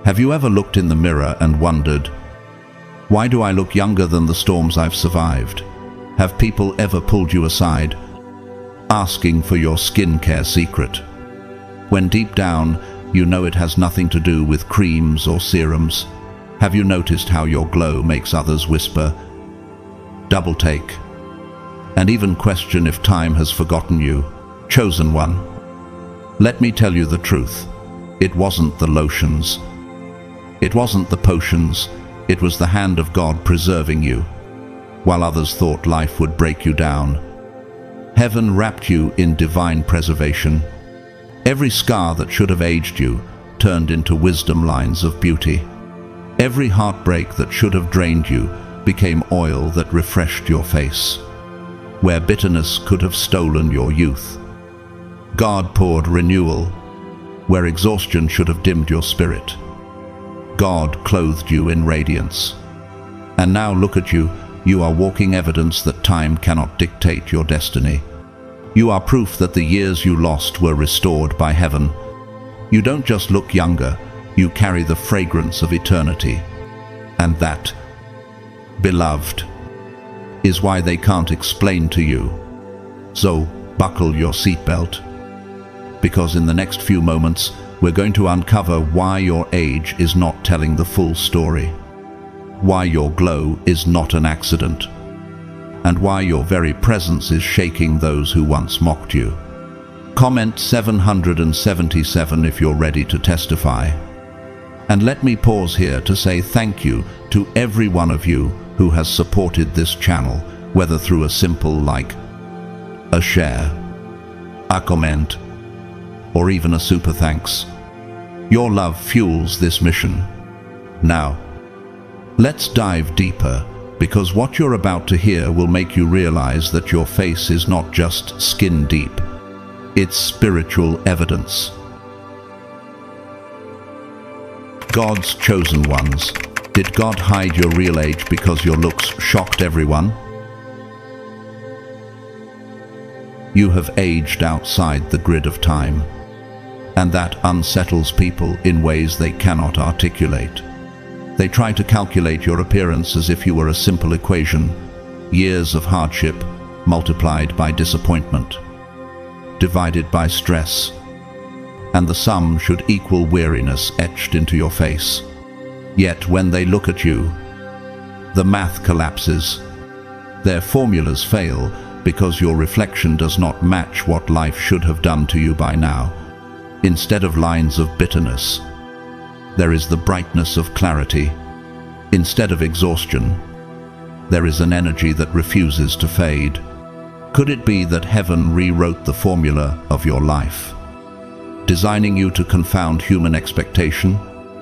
Have you ever looked in the mirror and wondered, why do I look younger than the storms I've survived? Have people ever pulled you aside, asking for your skincare secret, when deep down you know it has nothing to do with creams or serums? Have you noticed how your glow makes others whisper, double take, and even question if time has forgotten you, chosen one? Let me tell you the truth. It wasn't the lotions. It wasn't the potions. It was the hand of God preserving you. While others thought life would break you down, heaven wrapped you in divine preservation. Every scar that should have aged you turned into wisdom lines of beauty. Every heartbreak that should have drained you became oil that refreshed your face. Where bitterness could have stolen your youth, God poured renewal. Where exhaustion should have dimmed your spirit, God clothed you in radiance. And now look at you. You are walking evidence that time cannot dictate your destiny. You are proof that the years you lost were restored by heaven. You don't just look younger, you carry the fragrance of eternity. And that, beloved, is why they can't explain to you. So buckle your seatbelt, because in the next few moments we're going to uncover why your age is not telling the full story, why your glow is not an accident, and why your very presence is shaking those who once mocked you. Comment 777 if you're ready to testify. And let me pause here to say thank you to every one of you who has supported this channel, whether through a simple like, a share, a comment, or even a super thanks. Your love fuels this mission. Now, let's dive deeper, because what you're about to hear will make you realize that your face is not just skin deep, it's spiritual evidence. God's chosen ones. Did God hide your real age because your looks shocked everyone? You have aged outside the grid of time, and that unsettles people in ways they cannot articulate. They try to calculate your appearance as if you were a simple equation, years of hardship multiplied by disappointment, divided by stress, and the sum should equal weariness etched into your face. Yet when they look at you, the math collapses. Their formulas fail because your reflection does not match what life should have done to you by now. Instead of lines of bitterness, there is the brightness of clarity. Instead of exhaustion, there is an energy that refuses to fade. Could it be that heaven rewrote the formula of your life, designing you to confound human expectation?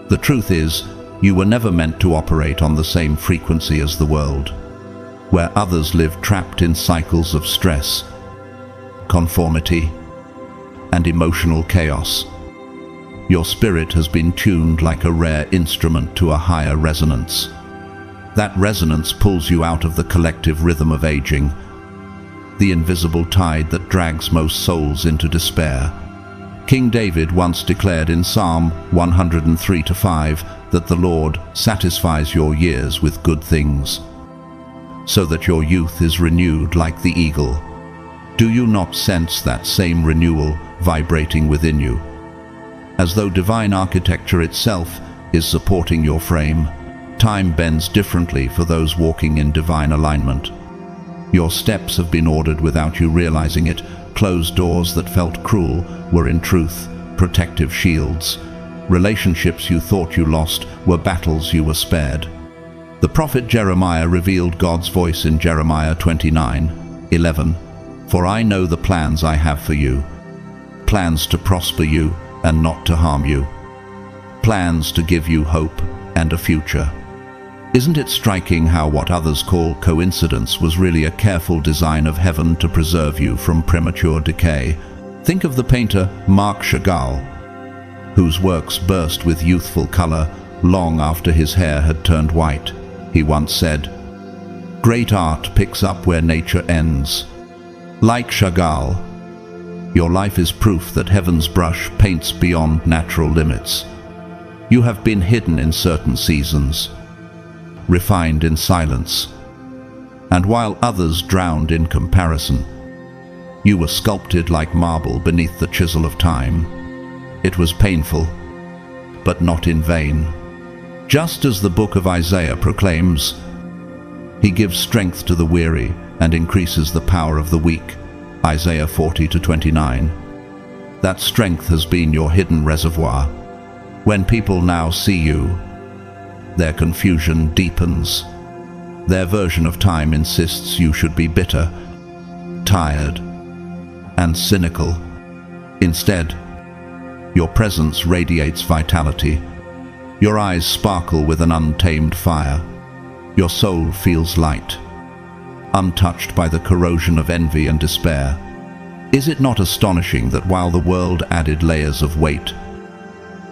The truth is, you were never meant to operate on the same frequency as the world, where others live trapped in cycles of stress, conformity, and emotional chaos. Your spirit has been tuned like a rare instrument to a higher resonance. That resonance pulls you out of the collective rhythm of aging, the invisible tide that drags most souls into despair. King David once declared in Psalm 103:5 that the Lord satisfies your years with good things, so that your youth is renewed like the eagle. Do you not sense that same renewal vibrating within you, as though divine architecture itself is supporting your frame? Time bends differently for those walking in divine alignment. Your steps have been ordered without you realizing it. Closed doors that felt cruel were in truth protective shields. Relationships you thought you lost were battles you were spared. The prophet Jeremiah revealed God's voice in Jeremiah 29:11. For I know the plans I have for you, plans to prosper you and not to harm you, plans to give you hope and a future. Isn't it striking how what others call coincidence was really a careful design of heaven to preserve you from premature decay? Think of the painter Marc Chagall, whose works burst with youthful color long after his hair had turned white. He once said, "Great art picks up where nature ends." Like Chagall, your life is proof that heaven's brush paints beyond natural limits. You have been hidden in certain seasons, refined in silence, and while others drowned in comparison, you were sculpted like marble beneath the chisel of time. It was painful, but not in vain. Just as the book of Isaiah proclaims, He gives strength to the weary and increases the power of the weak. Isaiah 40-29. That strength has been your hidden reservoir. When people now see you, their confusion deepens. Their version of time insists you should be bitter, tired, and cynical. Instead, your presence radiates vitality. Your eyes sparkle with an untamed fire. Your soul feels light, untouched by the corrosion of envy and despair. Is it not astonishing that while the world added layers of weight,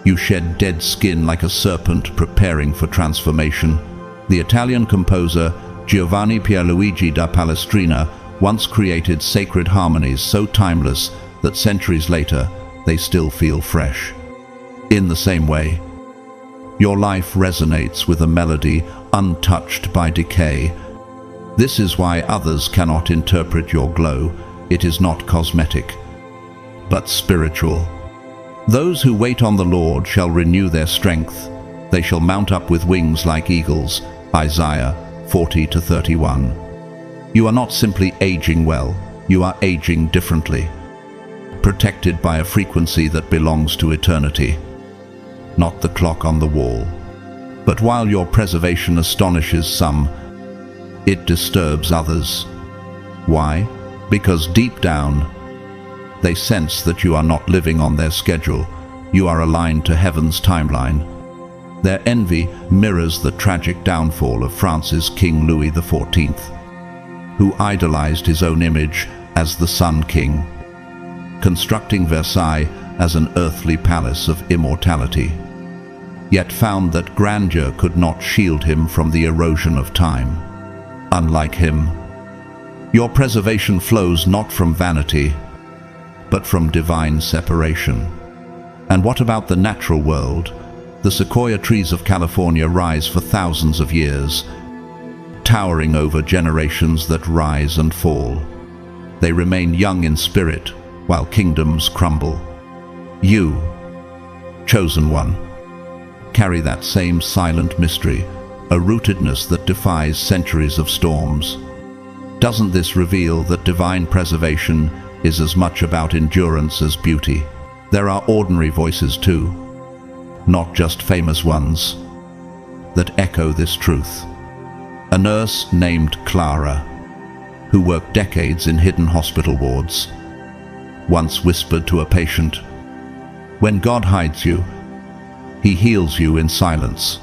you shed dead skin like a serpent preparing for transformation? The Italian composer Giovanni Pierluigi da Palestrina once created sacred harmonies so timeless that centuries later they still feel fresh. In the same way, your life resonates with a melody untouched by decay. This is why others cannot interpret your glow. It is not cosmetic, but spiritual. Those who wait on the Lord shall renew their strength. They shall mount up with wings like eagles. Isaiah 40-31. You are not simply aging well, you are aging differently, protected by a frequency that belongs to eternity, not the clock on the wall. But while your preservation astonishes some, it disturbs others. Why? Because deep down, they sense that you are not living on their schedule. You are aligned to heaven's timeline. Their envy mirrors the tragic downfall of France's King Louis XIV, who idolized his own image as the Sun King, constructing Versailles as an earthly palace of immortality, yet found that grandeur could not shield him from the erosion of time. Unlike him, your preservation flows not from vanity, but from divine separation. And what about the natural world? The sequoia trees of California rise for thousands of years, towering over generations that rise and fall. They remain young in spirit while kingdoms crumble. You, chosen one, carry that same silent mystery, a rootedness that defies centuries of storms. Doesn't this reveal that divine preservation is as much about endurance as beauty? There are ordinary voices too, not just famous ones, that echo this truth. A nurse named Clara, who worked decades in hidden hospital wards, once whispered to a patient, "When God hides you, He heals you in silence."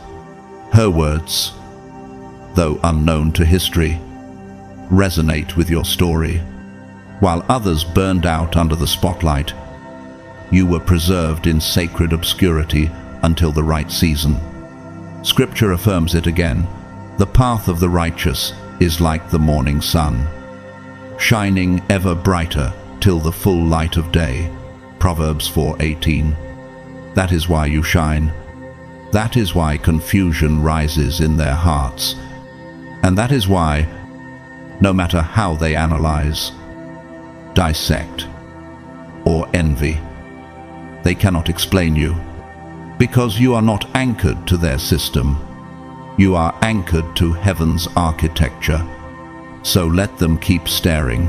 Her words, though unknown to history, resonate with your story. While others burned out under the spotlight, you were preserved in sacred obscurity until the right season. Scripture affirms it again. The path of the righteous is like the morning sun, shining ever brighter till the full light of day. Proverbs 4:18. That is why you shine. That is why confusion rises in their hearts. And that is why, no matter how they analyze, dissect, or envy, they cannot explain you. Because you are not anchored to their system. You are anchored to heaven's architecture. So let them keep staring.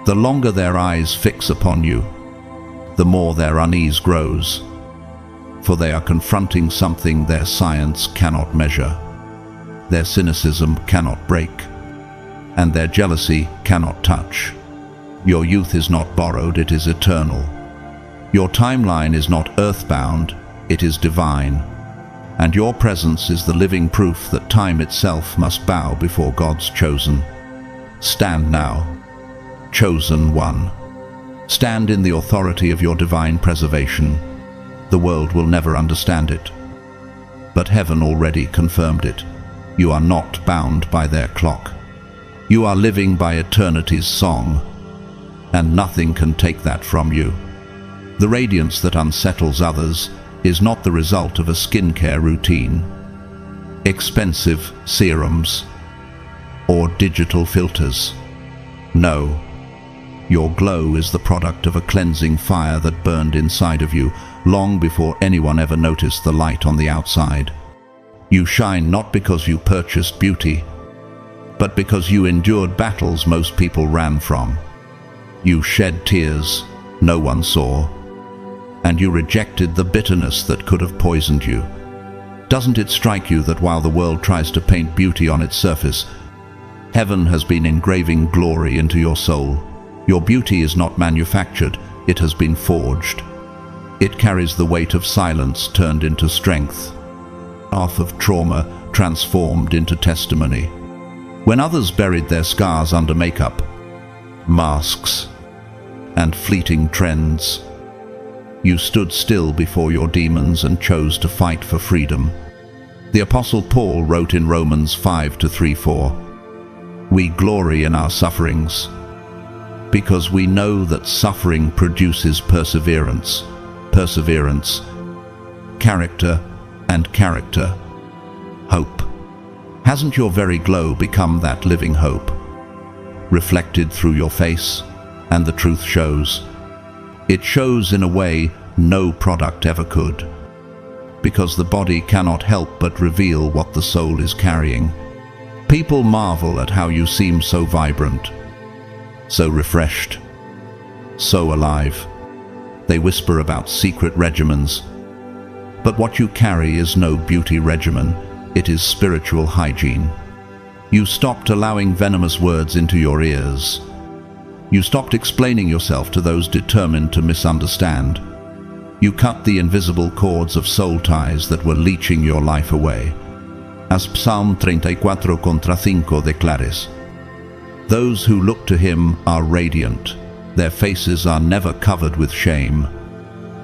The longer their eyes fix upon you, the more their unease grows. For they are confronting something their science cannot measure, their cynicism cannot break, and their jealousy cannot touch. Your youth is not borrowed, it is eternal. Your timeline is not earthbound, it is divine. And your presence is the living proof that time itself must bow before God's chosen. Stand now, chosen one. Stand in the authority of your divine preservation. The world will never understand it, but heaven already confirmed it. You are not bound by their clock. You are living by eternity's song, and nothing can take that from you. The radiance that unsettles others is not the result of a skincare routine, expensive serums, or digital filters. No, your glow is the product of a cleansing fire that burned inside of you long before anyone ever noticed the light on the outside. You shine not because you purchased beauty, but because you endured battles most people ran from. You shed tears no one saw, and you rejected the bitterness that could have poisoned you. Doesn't it strike you that while the world tries to paint beauty on its surface, heaven has been engraving glory into your soul? Your beauty is not manufactured, it has been forged. It carries the weight of silence turned into strength, wrath of trauma transformed into testimony. When others buried their scars under makeup, masks, and fleeting trends, you stood still before your demons and chose to fight for freedom. The Apostle Paul wrote in Romans 5:3-4, "We glory in our sufferings, because we know that suffering produces perseverance, perseverance, character, and character, hope." Hasn't your very glow become that living hope, reflected through your face? And the truth shows. It shows in a way no product ever could, because the body cannot help but reveal what the soul is carrying. People marvel at how you seem so vibrant, so refreshed, so alive. They whisper about secret regimens, but what you carry is no beauty regimen, it is spiritual hygiene. You stopped allowing venomous words into your ears. You stopped explaining yourself to those determined to misunderstand. You cut the invisible cords of soul ties that were leeching your life away. As Psalm 34:5 declares, "Those who look to him are radiant. Their faces are never covered with shame."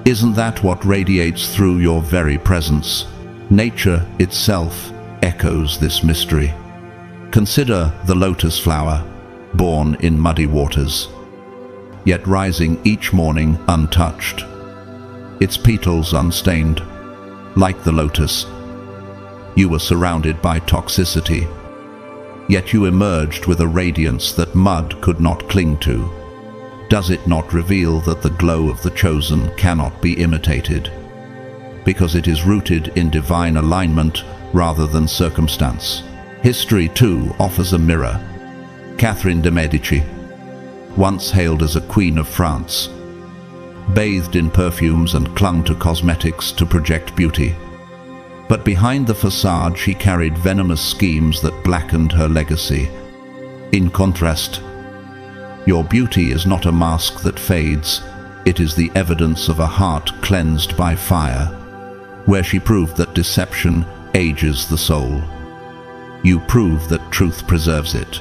Isn't that what radiates through your very presence? Nature itself echoes this mystery. Consider the lotus flower, born in muddy waters, yet rising each morning untouched, its petals unstained. Like the lotus, you were surrounded by toxicity, yet you emerged with a radiance that mud could not cling to. Does it not reveal that the glow of the chosen cannot be imitated, because it is rooted in divine alignment rather than circumstance? History, too, offers a mirror. Catherine de' Medici, once hailed as a queen of France, bathed in perfumes and clung to cosmetics to project beauty. But behind the facade she carried venomous schemes that blackened her legacy. In contrast, your beauty is not a mask that fades, it is the evidence of a heart cleansed by fire, where she proved that deception ages the soul. You prove that truth preserves it.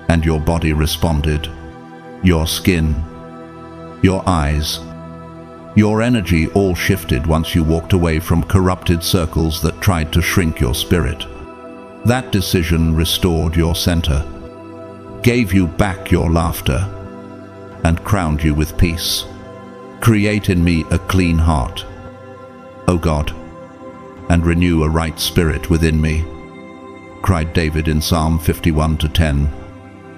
And your body responded. Your skin, your eyes, your energy all shifted once you walked away from corrupted circles that tried to shrink your spirit. That decision restored your center, gave you back your laughter, and crowned you with peace. "Create in me a clean heart, O God, and renew a right spirit within me," cried David in Psalm 51:10.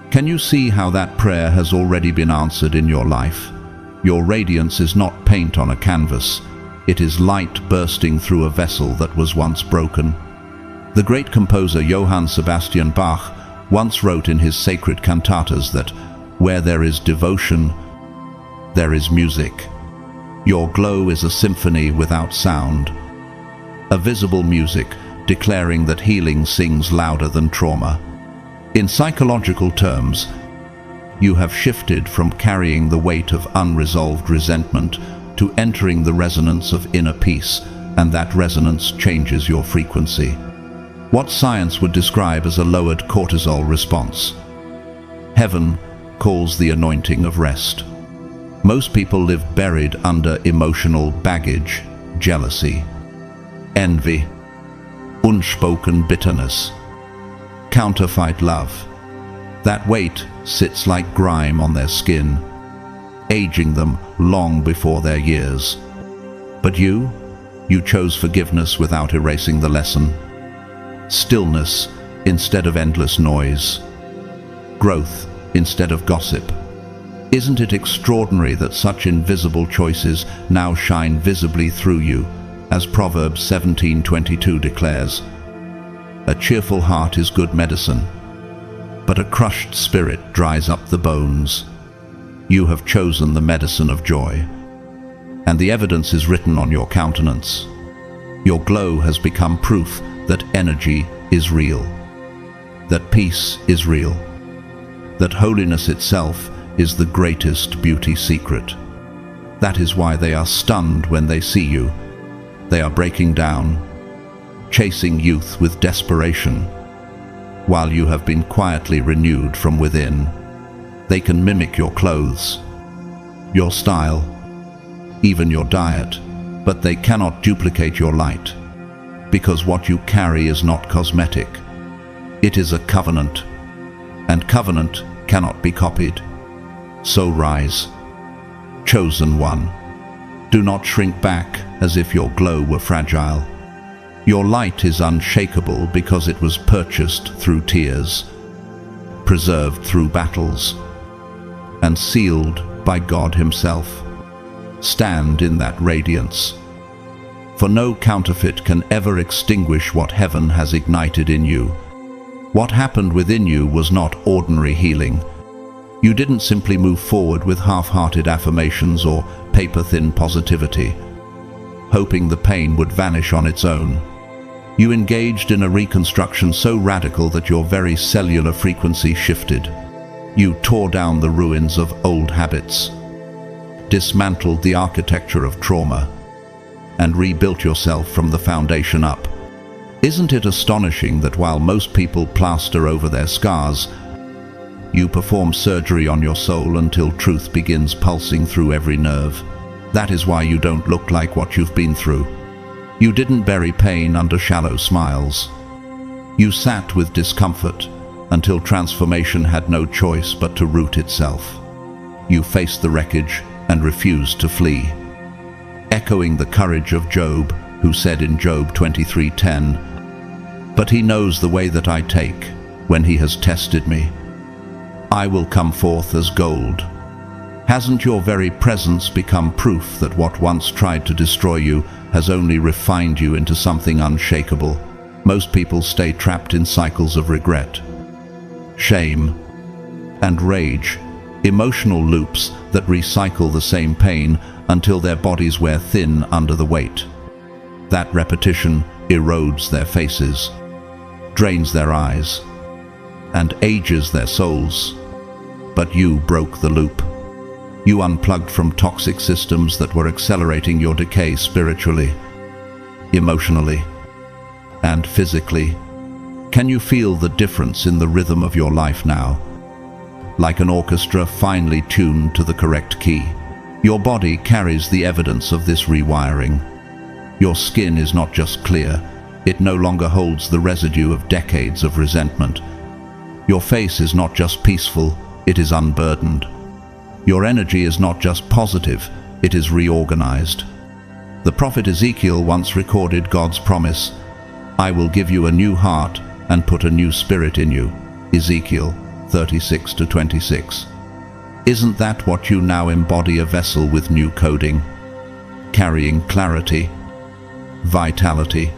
Can you see how that prayer has already been answered in your life? Your radiance is not paint on a canvas. It is light bursting through a vessel that was once broken. The great composer Johann Sebastian Bach once wrote in his sacred cantatas that where there is devotion, there is music. Your glow is a symphony without sound, a visible music declaring that healing sings louder than trauma. In psychological terms, you have shifted from carrying the weight of unresolved resentment to entering the resonance of inner peace, and that resonance changes your frequency. What science would describe as a lowered cortisol response. Heaven calls the anointing of rest. Most people live buried under emotional baggage, jealousy, envy, unspoken bitterness, counterfeit love. That weight sits like grime on their skin, aging them long before their years. But you You chose forgiveness without erasing the lesson. Stillness instead of endless noise. Growth instead of gossip. Isn't it extraordinary that such invisible choices now shine visibly through you, as Proverbs 17:22 declares? A cheerful heart is good medicine, but a crushed spirit dries up the bones. You have chosen the medicine of joy, and the evidence is written on your countenance. Your glow has become proof that energy is real, that peace is real, that holiness itself is the greatest beauty secret. That is why they are stunned when they see you. They are breaking down, chasing youth with desperation, while you have been quietly renewed from within. They can mimic your clothes, your style, even your diet, but they cannot duplicate your light, because what you carry is not cosmetic. It is a covenant, and covenant cannot be copied. So rise, chosen one. Do not shrink back as if your glow were fragile. Your light is unshakable because it was purchased through tears, preserved through battles, and sealed by God Himself. Stand in that radiance, for no counterfeit can ever extinguish what heaven has ignited in you. What happened within you was not ordinary healing. You didn't simply move forward with half-hearted affirmations or paper-thin positivity, hoping the pain would vanish on its own. You engaged in a reconstruction so radical that your very cellular frequency shifted. You tore down the ruins of old habits, dismantled the architecture of trauma, and rebuilt yourself from the foundation up. Isn't it astonishing that while most people plaster over their scars, you perform surgery on your soul until truth begins pulsing through every nerve? That is why you don't look like what you've been through. You didn't bury pain under shallow smiles. You sat with discomfort until transformation had no choice but to root itself. You faced the wreckage and refused to flee, echoing the courage of Job, who said in Job 23:10, "But He knows the way that I take. When He has tested me, I will come forth as gold." Hasn't your very presence become proof that what once tried to destroy you has only refined you into something unshakable? Most people stay trapped in cycles of regret, shame, and rage, emotional loops that recycle the same pain until their bodies wear thin under the weight. That repetition erodes their faces, drains their eyes, and ages their souls. But you broke the loop. You unplugged from toxic systems that were accelerating your decay spiritually, emotionally, and physically. Can you feel the difference in the rhythm of your life now? Like an orchestra finely tuned to the correct key. Your body carries the evidence of this rewiring. Your skin is not just clear, it no longer holds the residue of decades of resentment. Your face is not just peaceful, it is unburdened. Your energy is not just positive, it is reorganized. The prophet Ezekiel once recorded God's promise, "I will give you a new heart and put a new spirit in you." Ezekiel 36:26. Isn't that what you now embody? A vessel with new coding, carrying clarity, vitality,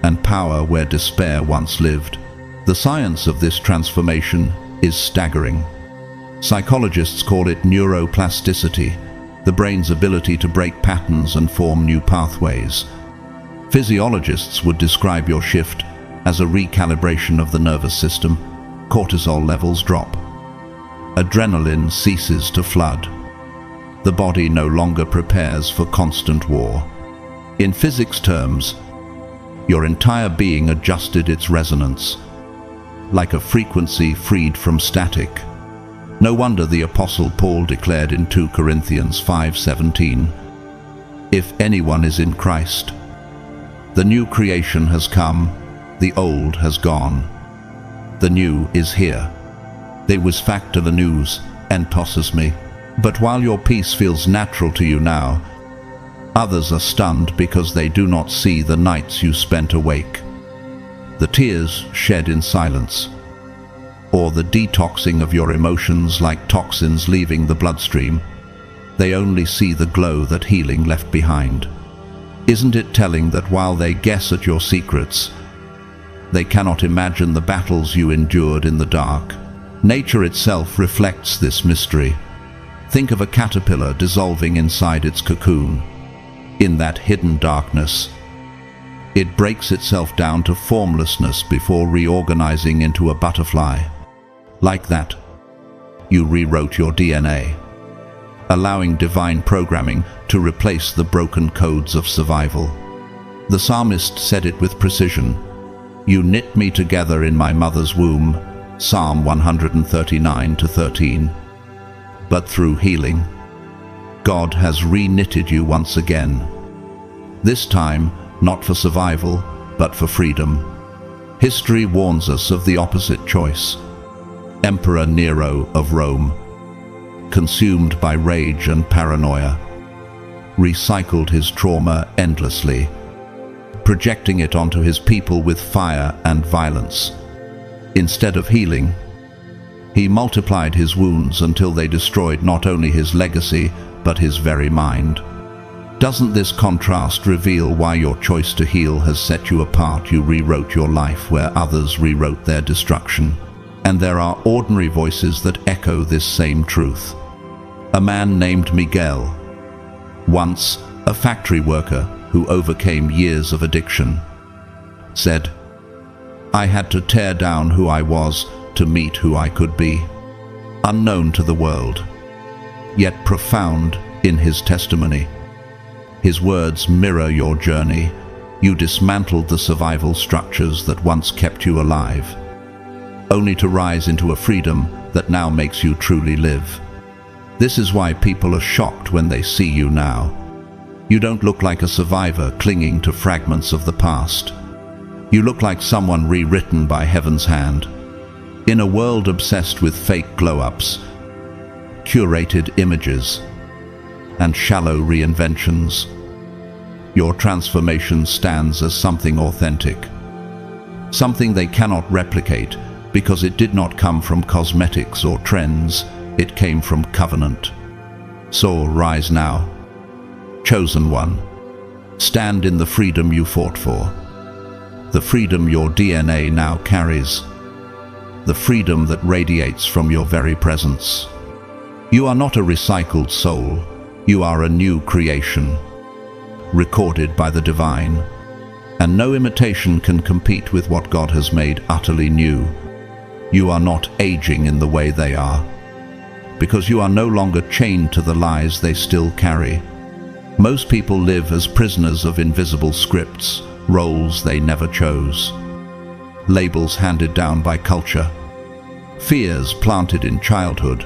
and power where despair once lived. The science of this transformation is staggering. Psychologists call it neuroplasticity, the brain's ability to break patterns and form new pathways. Physiologists would describe your shift as a recalibration of the nervous system. Cortisol levels drop. Adrenaline ceases to flood. The body no longer prepares for constant war. In physics terms, your entire being adjusted its resonance, like a frequency freed from static. No wonder the Apostle Paul declared in 2 Corinthians 5:17, "If anyone is in Christ, the new creation has come, the old has gone. The new is here." Deus facta the news, entosses me. But while your peace feels natural to you now, Others are stunned because they do not see the nights you spent awake, the tears shed in silence, or the detoxing of your emotions like toxins leaving the bloodstream. They only see the glow that healing left behind. Isn't it telling that while they guess at your secrets, they cannot imagine the battles you endured in the dark? Nature itself reflects this mystery. Think of a caterpillar dissolving inside its cocoon. In that hidden darkness, it breaks itself down to formlessness before reorganizing into a butterfly. Like that, you rewrote your DNA, allowing divine programming to replace the broken codes of survival. The psalmist said it with precision. You knit me together in my mother's womb, Psalm 139:13. But through healing, God has re-knitted you once again. This time, not for survival, but for freedom. History warns us of the opposite choice. Emperor Nero of Rome, consumed by rage and paranoia, recycled his trauma endlessly, projecting it onto his people with fire and violence. Instead of healing, he multiplied his wounds until they destroyed not only his legacy, but his very mind. Doesn't this contrast reveal why your choice to heal has set you apart? You rewrote your life where others rewrote their destruction. And there are ordinary voices that echo this same truth. A man named Miguel, once a factory worker who overcame years of addiction, said, I had to tear down who I was to meet who I could be. Unknown to the world, yet profound in his testimony. His words mirror your journey. You dismantled the survival structures that once kept you alive, only to rise into a freedom that now makes you truly live. This is why people are shocked when they see you now. You don't look like a survivor clinging to fragments of the past. You look like someone rewritten by heaven's hand. In a world obsessed with fake glow-ups, curated images, and shallow reinventions, your transformation stands as something authentic, something they cannot replicate because it did not come from cosmetics or trends, it came from covenant. So rise now, chosen one. Stand in the freedom you fought for, the freedom your DNA now carries, the freedom that radiates from your very presence. You are not a recycled soul, you are a new creation, recorded by the divine, and no imitation can compete with what God has made utterly new. You are not aging in the way they are, because you are no longer chained to the lies they still carry. Most people live as prisoners of invisible scripts, roles they never chose, labels handed down by culture, fears planted in childhood,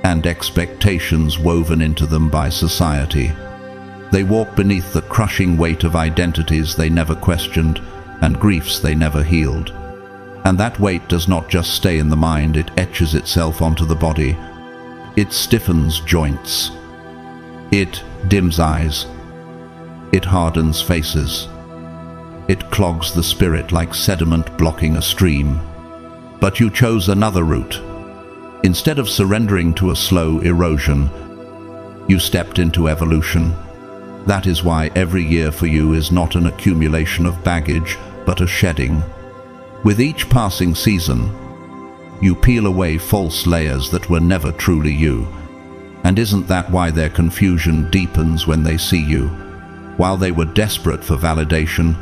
and expectations woven into them by society. They walk beneath the crushing weight of identities they never questioned and griefs they never healed. And that weight does not just stay in the mind, it etches itself onto the body. It stiffens joints. It dims eyes. It hardens faces. It clogs the spirit like sediment blocking a stream. But you chose another route. Instead of surrendering to a slow erosion, you stepped into evolution. That is why every year for you is not an accumulation of baggage, but a shedding. With each passing season, you peel away false layers that were never truly you. And isn't that why their confusion deepens when they see you? While they were desperate for validation,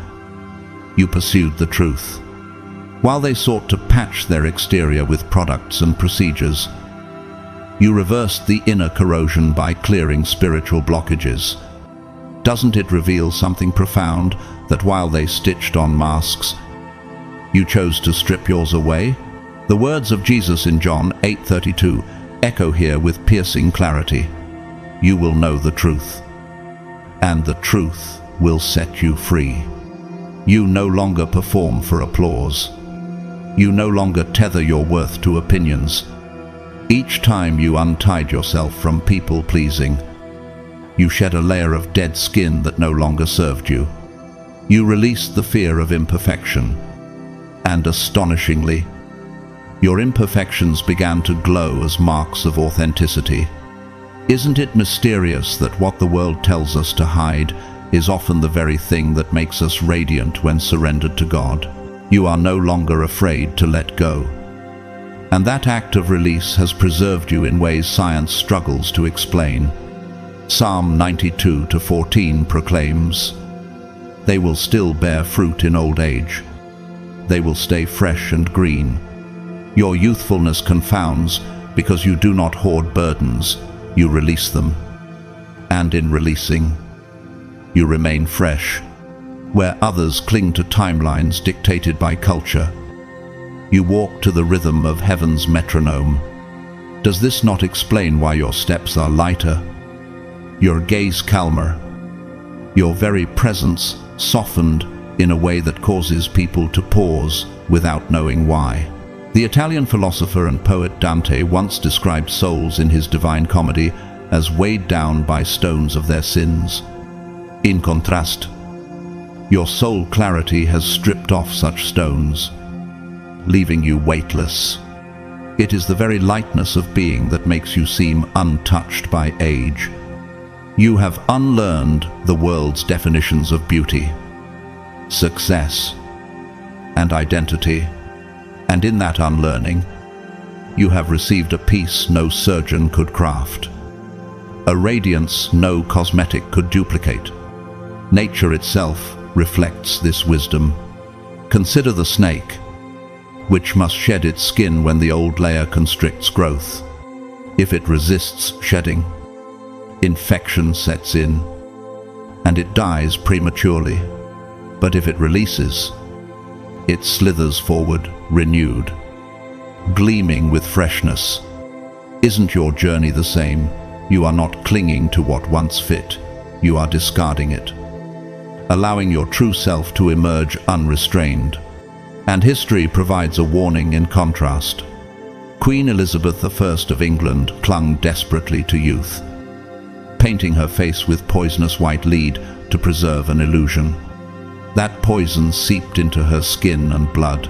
you pursued the truth. While they sought to patch their exterior with products and procedures, you reversed the inner corrosion by clearing spiritual blockages. Doesn't it reveal something profound that while they stitched on masks, you chose to strip yours away? The words of Jesus in John 8:32 echo here with piercing clarity. You will know the truth, and the truth will set you free. You no longer perform for applause. You no longer tether your worth to opinions. Each time you untied yourself from people-pleasing, You shed a layer of dead skin that no longer served you. You released the fear of imperfection. And astonishingly, your imperfections began to glow as marks of authenticity. Isn't it mysterious that what the world tells us to hide is often the very thing that makes us radiant when surrendered to God? You are no longer afraid to let go. And that act of release has preserved you in ways science struggles to explain. Psalm 92:14 proclaims, "They will still bear fruit in old age. They will stay fresh and green." Your youthfulness confounds because you do not hoard burdens, you release them. And in releasing, you remain fresh. Where others cling to timelines dictated by culture, you walk to the rhythm of heaven's metronome. Does this not explain why your steps are lighter, your gaze calmer, your very presence softened in a way that causes people to pause without knowing why? The Italian philosopher and poet Dante once described souls in his Divine Comedy as weighed down by stones of their sins. In contrast, your soul clarity has stripped off such stones, leaving you weightless. It is the very lightness of being that makes you seem untouched by age. You have unlearned the world's definitions of beauty, success, and identity. And in that unlearning, you have received a peace no surgeon could craft, a radiance no cosmetic could duplicate. Nature itself reflects this wisdom. Consider the snake, which must shed its skin when the old layer constricts growth. If it resists shedding, infection sets in, and it dies prematurely. But if it releases, it slithers forward, renewed, gleaming with freshness. Isn't your journey the same? You are not clinging to what once fit, you are discarding it, allowing your true self to emerge unrestrained. And history provides a warning in contrast. Queen Elizabeth I of England clung desperately to youth, painting her face with poisonous white lead to preserve an illusion. That poison seeped into her skin and blood,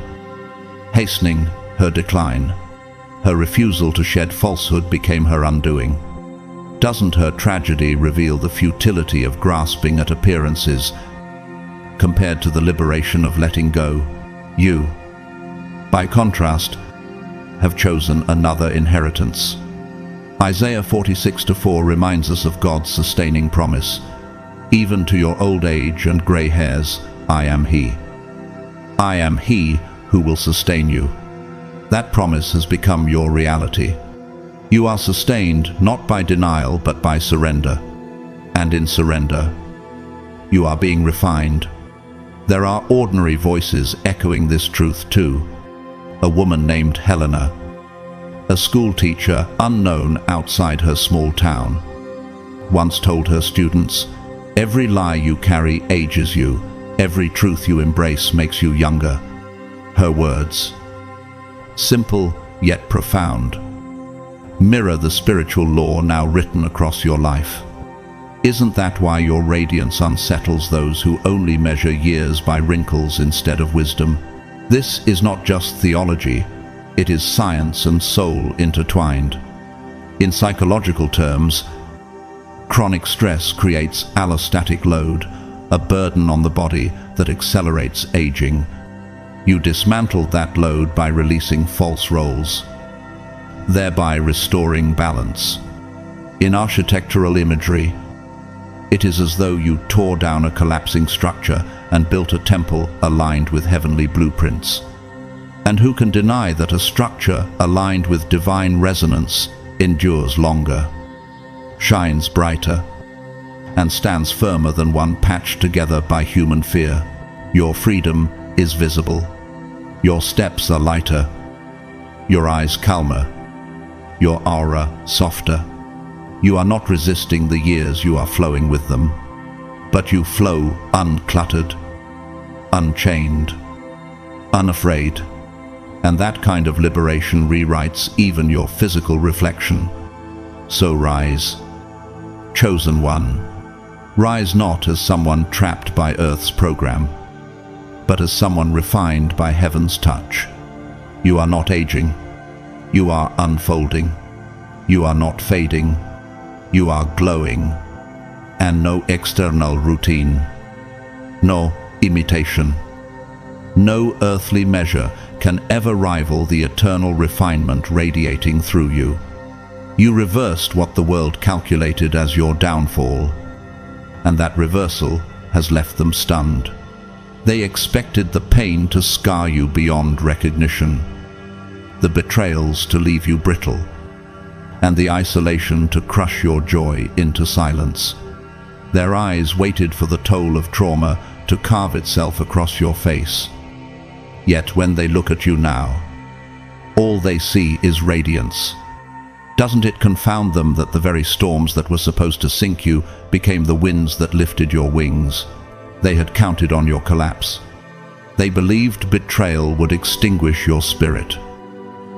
hastening her decline. Her refusal to shed falsehood became her undoing. Doesn't her tragedy reveal the futility of grasping at appearances compared to the liberation of letting go? You, by contrast, have chosen another inheritance. Isaiah 46:4 reminds us of God's sustaining promise. Even to your old age and grey hairs, I am He. I am He who will sustain you. That promise has become your reality. You are sustained not by denial but by surrender. And in surrender, you are being refined. There are ordinary voices echoing this truth too. A woman named Helena, a school teacher unknown outside her small town, once told her students, "Every lie you carry ages you. Every truth you embrace makes you younger." Her words, simple yet profound, mirror the spiritual law now written across your life. Isn't that why your radiance unsettles those who only measure years by wrinkles instead of wisdom? This is not just theology, it is science and soul intertwined. In psychological terms, chronic stress creates allostatic load, a burden on the body that accelerates aging. You dismantle that load by releasing false roles, thereby restoring balance. In architectural imagery, it is as though you tore down a collapsing structure and built a temple aligned with heavenly blueprints. And who can deny that a structure aligned with divine resonance endures longer, shines brighter, and stands firmer than one patched together by human fear? Your freedom is visible. Your steps are lighter, your eyes calmer, your aura softer. You are not resisting the years, you are flowing with them. But you flow uncluttered, unchained, unafraid. And that kind of liberation rewrites even your physical reflection. So rise, chosen one. Rise not as someone trapped by earth's program, but as someone refined by heaven's touch. You are not aging. You are unfolding. You are not fading. You are glowing. And no external routine. No imitation. No earthly measure can ever rival the eternal refinement radiating through you. You reversed what the world calculated as your downfall, and that reversal has left them stunned. They expected the pain to scar you beyond recognition, the betrayals to leave you brittle, and the isolation to crush your joy into silence. Their eyes waited for the toll of trauma to carve itself across your face. Yet when they look at you now, all they see is radiance. Doesn't it confound them that the very storms that were supposed to sink you became the winds that lifted your wings? They had counted on your collapse. They believed betrayal would extinguish your spirit.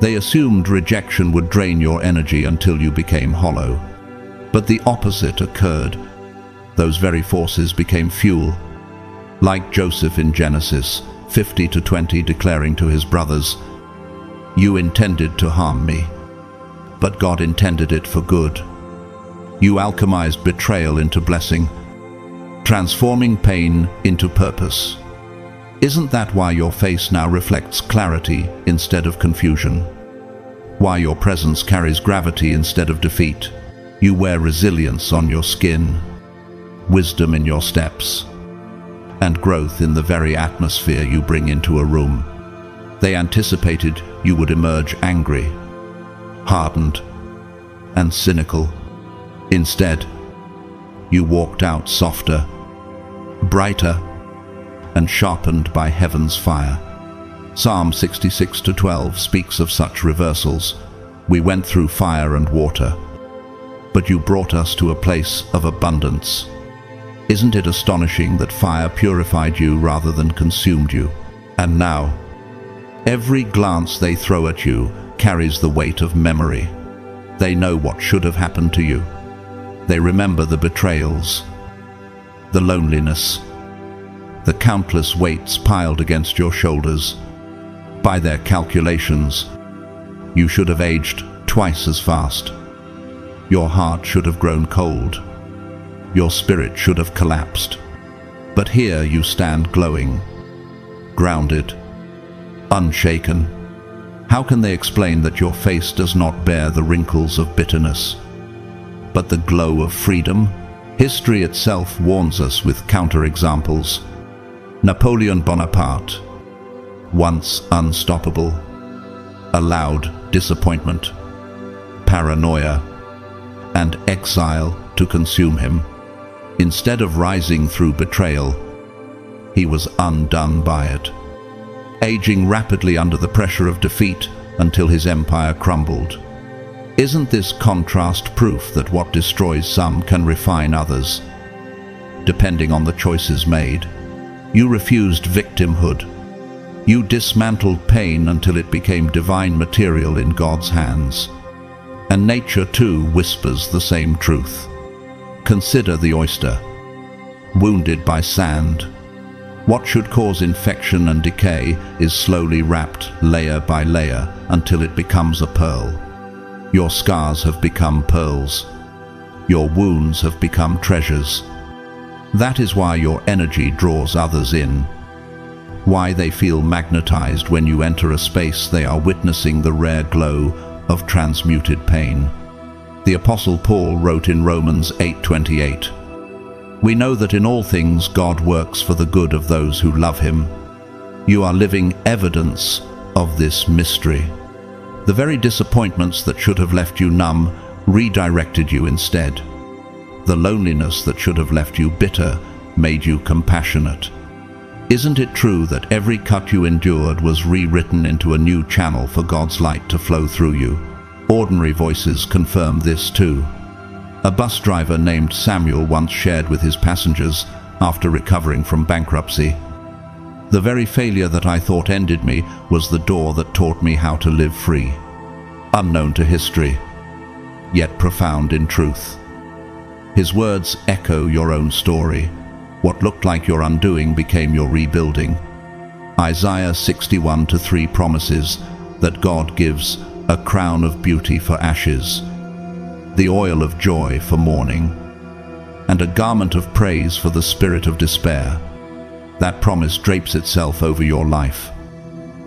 They assumed rejection would drain your energy until you became hollow. But the opposite occurred. Those very forces became fuel. Like Joseph in Genesis 50:20 declaring to his brothers, "You intended to harm me, but God intended it for good." You alchemized betrayal into blessing, transforming pain into purpose. Isn't that why your face now reflects clarity instead of confusion? Why your presence carries gravity instead of defeat? You wear resilience on your skin, wisdom in your steps, and growth in the very atmosphere you bring into a room. They anticipated you would emerge angry, hardened, and cynical. Instead, you walked out softer, brighter, and sharpened by heaven's fire. Psalm 66:12 speaks of such reversals. We went through fire and water, but you brought us to a place of abundance. Isn't it astonishing that fire purified you rather than consumed you? And now, every glance they throw at you carries the weight of memory. They know what should have happened to you. They remember the betrayals, the loneliness, the countless weights piled against your shoulders. By their calculations, you should have aged twice as fast. Your heart should have grown cold. Your spirit should have collapsed. But here you stand glowing, grounded, unshaken. How can they explain that your face does not bear the wrinkles of bitterness, but the glow of freedom? History itself warns us with counterexamples. Napoleon Bonaparte, once unstoppable, allowed disappointment, paranoia, and exile to consume him. Instead of rising through betrayal, he was undone by it, aging rapidly under the pressure of defeat until his empire crumbled. Isn't this contrast proof that what destroys some can refine others, depending on the choices made? You refused victimhood. You dismantled pain until it became divine material in God's hands. And nature too whispers the same truth. Consider the oyster, wounded by sand. What should cause infection and decay is slowly wrapped layer by layer until it becomes a pearl. Your scars have become pearls. Your wounds have become treasures. That is why your energy draws others in. Why they feel magnetized when you enter a space they are witnessing the rare glow of transmuted pain. The Apostle Paul wrote in Romans 8:28, "We know that in all things God works for the good of those who love him." You are living evidence of this mystery. The very disappointments that should have left you numb redirected you instead. The loneliness that should have left you bitter made you compassionate. Isn't it true that every cut you endured was rewritten into a new channel for God's light to flow through you? Ordinary voices confirm this too. A bus driver named Samuel once shared with his passengers after recovering from bankruptcy, "The very failure that I thought ended me was the door that taught me how to live free." Unknown to history, yet profound in truth. His words echo your own story. What looked like your undoing became your rebuilding. Isaiah 61:3 promises that God gives a crown of beauty for ashes, the oil of joy for mourning, and a garment of praise for the spirit of despair. That promise drapes itself over your life.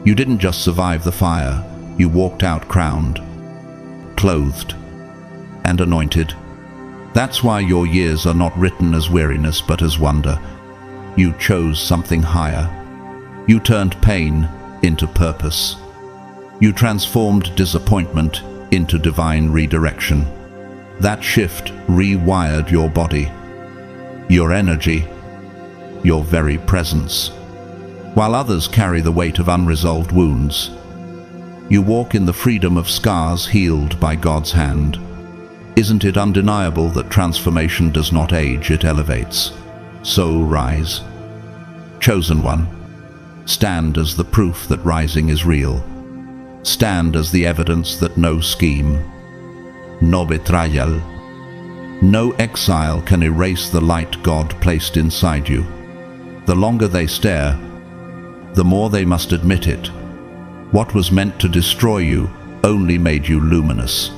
You didn't just survive the fire, you walked out crowned, clothed, and anointed. That's why your years are not written as weariness but as wonder. You chose something higher. You turned pain into purpose. You transformed disappointment into divine redirection. That shift rewired your body, your energy, your very presence. While others carry the weight of unresolved wounds, you walk in the freedom of scars healed by God's hand. Isn't it undeniable that transformation does not age, it elevates? So rise. Chosen one, stand as the proof that rising is real. Stand as the evidence that no scheme, no betrayal, no exile can erase the light God placed inside you. The longer they stare, the more they must admit it. What was meant to destroy you only made you luminous.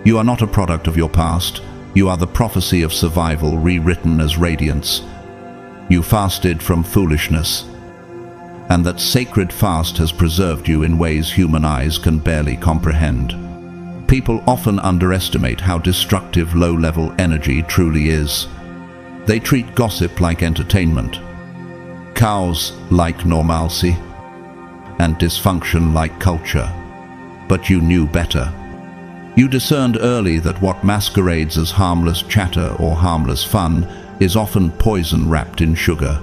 You are not a product of your past. You are the prophecy of survival rewritten as radiance. You fasted from foolishness, and that sacred fast has preserved you in ways human eyes can barely comprehend. People often underestimate how destructive low-level energy truly is. They treat gossip like entertainment, chaos like normalcy, and dysfunction like culture. But you knew better. You discerned early that what masquerades as harmless chatter or harmless fun is often poison wrapped in sugar.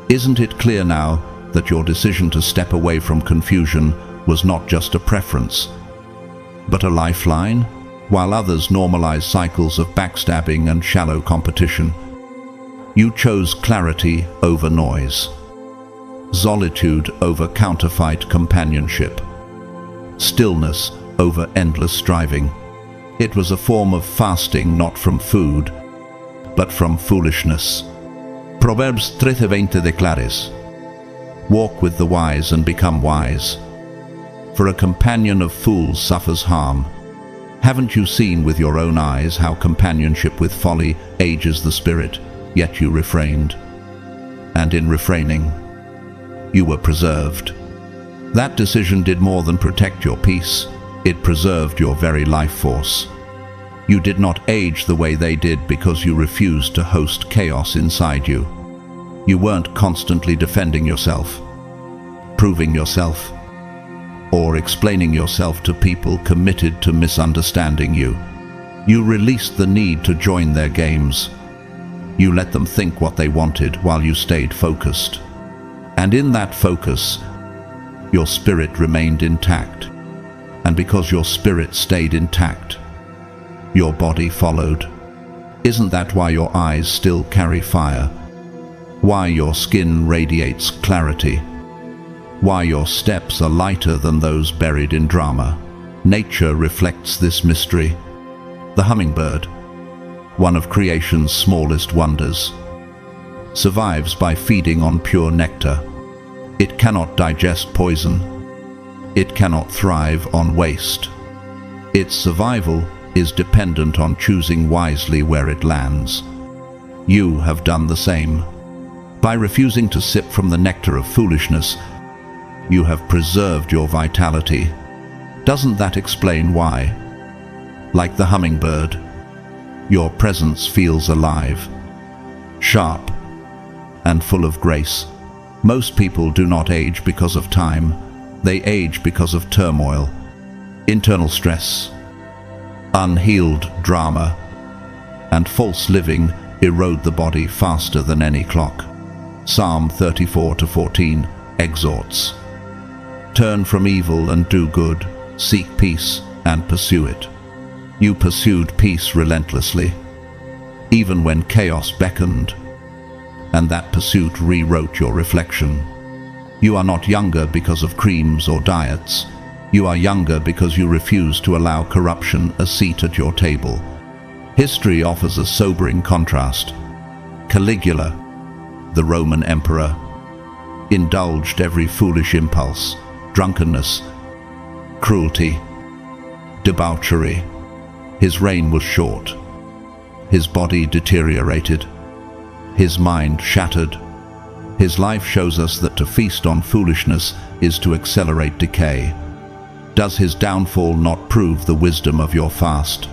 Isn't it clear now that your decision to step away from confusion was not just a preference, but a lifeline? While others normalize cycles of backstabbing and shallow competition, you chose clarity over noise, solitude over counterfeit companionship, stillness over endless striving. It was a form of fasting not from food, but from foolishness. Proverbs 13:20 declares, "Walk with the wise and become wise, for a companion of fools suffers harm." Haven't you seen with your own eyes how companionship with folly ages the spirit, yet you refrained? And in refraining, you were preserved. That decision did more than protect your peace. It preserved your very life force. You did not age the way they did because you refused to host chaos inside you. You weren't constantly defending yourself, proving yourself, or explaining yourself to people committed to misunderstanding you. You released the need to join their games. You let them think what they wanted while you stayed focused. And in that focus, your spirit remained intact. And because your spirit stayed intact, your body followed. Isn't that why your eyes still carry fire? Why your skin radiates clarity? Why your steps are lighter than those buried in drama? Nature reflects this mystery. The hummingbird, one of creation's smallest wonders, survives by feeding on pure nectar. It cannot digest poison. It cannot thrive on waste. Its survival is dependent on choosing wisely where it lands. You have done the same. By refusing to sip from the nectar of foolishness, you have preserved your vitality. Doesn't that explain why? Like the hummingbird, your presence feels alive, sharp, and full of grace. Most people do not age because of time. They age because of turmoil, internal stress, unhealed drama, and false living erode the body faster than any clock. Psalm 34:14 exhorts, "Turn from evil and do good, seek peace and pursue it." You pursued peace relentlessly, even when chaos beckoned, and that pursuit rewrote your reflection. You are not younger because of creams or diets. You are younger because you refuse to allow corruption a seat at your table. History offers a sobering contrast. Caligula, the Roman emperor, indulged every foolish impulse, drunkenness, cruelty, debauchery. His reign was short. His body deteriorated. His mind shattered. His life shows us that to feast on foolishness is to accelerate decay. Does his downfall not prove the wisdom of your fast,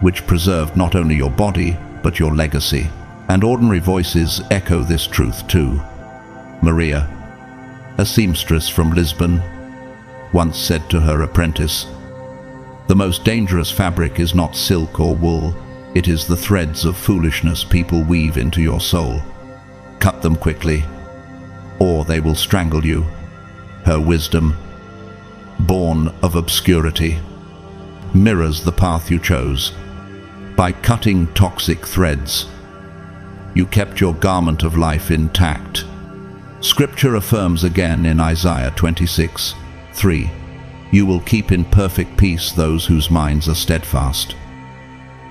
which preserved not only your body, but your legacy? And ordinary voices echo this truth too. Maria, a seamstress from Lisbon, once said to her apprentice, "The most dangerous fabric is not silk or wool, it is the threads of foolishness people weave into your soul. Cut them quickly, or they will strangle you." Her wisdom, born of obscurity, mirrors the path you chose. By cutting toxic threads, you kept your garment of life intact. Scripture affirms again in Isaiah 26:3, "You will keep in perfect peace those whose minds are steadfast,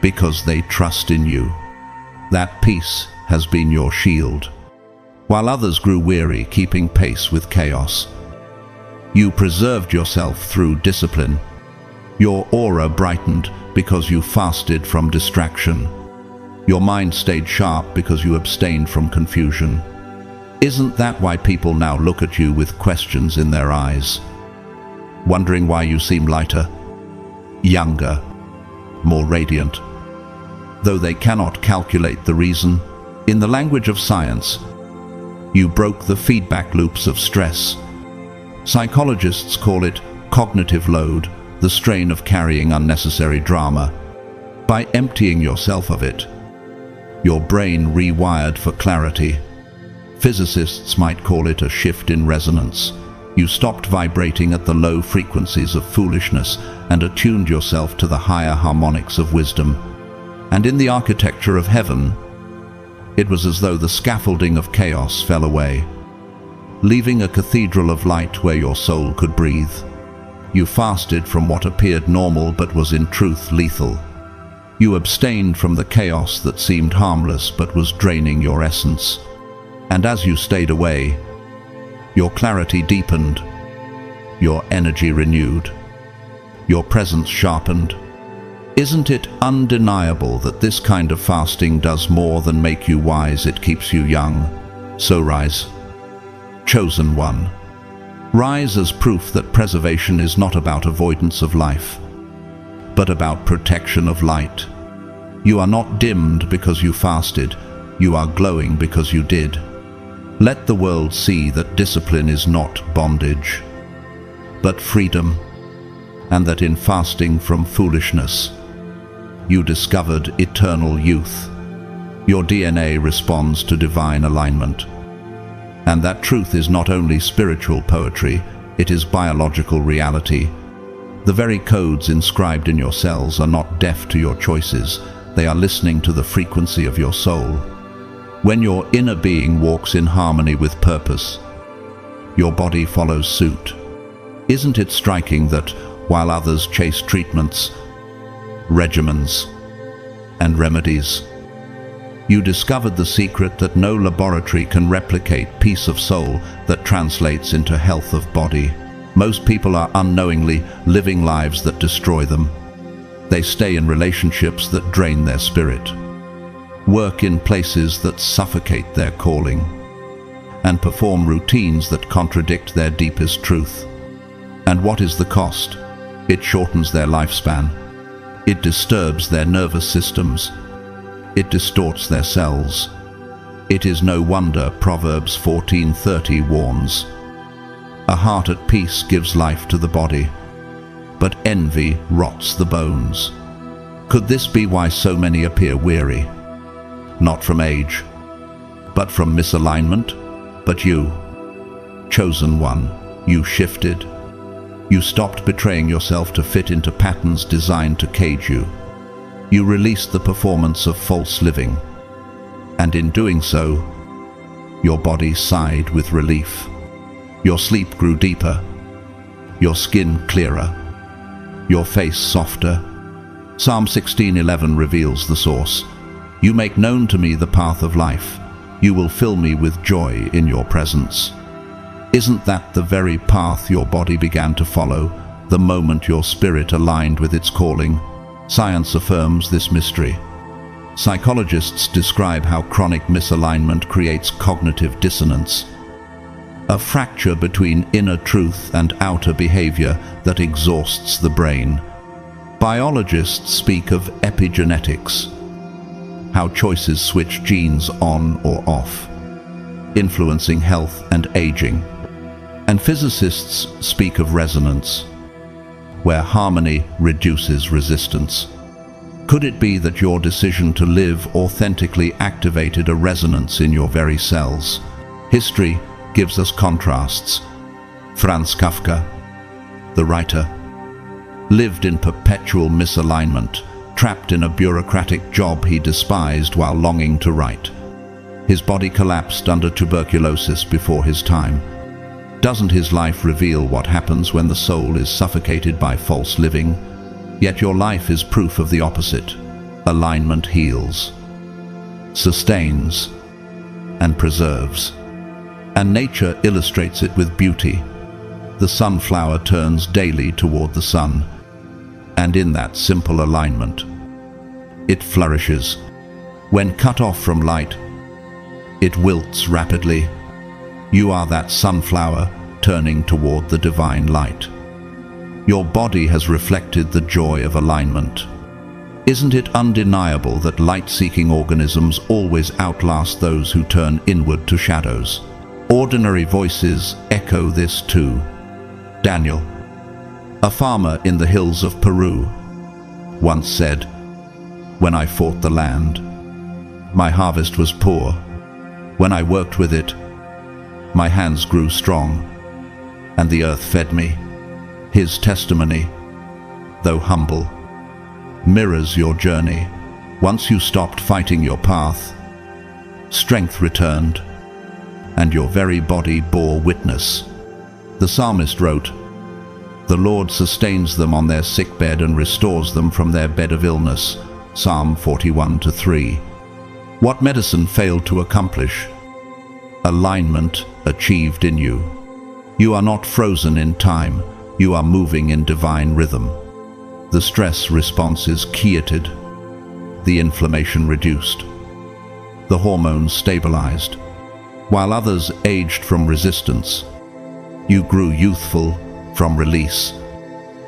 because they trust in you." That peace has been your shield. While others grew weary keeping pace with chaos, you preserved yourself through discipline. Your aura brightened because you fasted from distraction. Your mind stayed sharp because you abstained from confusion. Isn't that why people now look at you with questions in their eyes, wondering why you seem lighter, younger, more radiant? Though they cannot calculate the reason, in the language of science, you broke the feedback loops of stress. Psychologists call it cognitive load, the strain of carrying unnecessary drama. By emptying yourself of it, your brain rewired for clarity. Physicists might call it a shift in resonance. You stopped vibrating at the low frequencies of foolishness and attuned yourself to the higher harmonics of wisdom. And in the architecture of heaven, it was as though the scaffolding of chaos fell away, leaving a cathedral of light where your soul could breathe. You fasted from what appeared normal but was in truth lethal. You abstained from the chaos that seemed harmless but was draining your essence. And as you stayed away, your clarity deepened, your energy renewed, your presence sharpened. Isn't it undeniable that this kind of fasting does more than make you wise, it keeps you young? So rise, chosen one. Rise as proof that preservation is not about avoidance of life, but about protection of light. You are not dimmed because you fasted, you are glowing because you did. Let the world see that discipline is not bondage, but freedom, and that in fasting from foolishness, you discovered eternal youth. Your DNA responds to divine alignment. And that truth is not only spiritual poetry, it is biological reality. The very codes inscribed in your cells are not deaf to your choices, they are listening to the frequency of your soul. When your inner being walks in harmony with purpose, your body follows suit. Isn't it striking that while others chase treatments, regimens, and remedies, you discovered the secret that no laboratory can replicate peace of soul that translates into health of body? Most people are unknowingly living lives that destroy them. They stay in relationships that drain their spirit, work in places that suffocate their calling, and perform routines that contradict their deepest truth. And what is the cost? It shortens their lifespan. It disturbs their nervous systems. It distorts their cells. It is no wonder Proverbs 14:30 warns, "A heart at peace gives life to the body, but envy rots the bones." Could this be why so many appear weary? Not from age, but from misalignment. But you, chosen one, you shifted. You stopped betraying yourself to fit into patterns designed to cage you. You released the performance of false living, and in doing so, your body sighed with relief. Your sleep grew deeper, your skin clearer, your face softer, Psalm 16:11 reveals the source. You make known to me the path of life. You will fill me with joy in your presence. Isn't that the very path your body began to follow the moment your spirit aligned with its calling? Science affirms this mystery. Psychologists describe how chronic misalignment creates cognitive dissonance, a fracture between inner truth and outer behavior that exhausts the brain. Biologists speak of epigenetics, how choices switch genes on or off, influencing health and aging. And physicists speak of resonance, where harmony reduces resistance. Could it be that your decision to live authentically activated a resonance in your very cells? History gives us contrasts. Franz Kafka, the writer, lived in perpetual misalignment, trapped in a bureaucratic job he despised while longing to write. His body collapsed under tuberculosis before his time. Doesn't his life reveal what happens when the soul is suffocated by false living? Yet your life is proof of the opposite. Alignment heals, sustains, and preserves. And nature illustrates it with beauty. The sunflower turns daily toward the sun, and in that simple alignment, it flourishes. When cut off from light, it wilts rapidly. You are that sunflower turning toward the divine light. Your body has reflected the joy of alignment. Isn't it undeniable that light-seeking organisms always outlast those who turn inward to shadows? Ordinary voices echo this too. Daniel, a farmer in the hills of Peru, once said, "When I fought the land, my harvest was poor. When I worked with it, my hands grew strong, and the earth fed me." His testimony, though humble, mirrors your journey. Once you stopped fighting your path, strength returned, and your very body bore witness. The psalmist wrote, "The Lord sustains them on their sickbed and restores them from their bed of illness." Psalm 41:3. What medicine failed to accomplish, alignment achieved in you. You are not frozen in time, you are moving in divine rhythm. The stress response is quieted, the inflammation reduced, the hormones stabilized. While others aged from resistance, you grew youthful from release.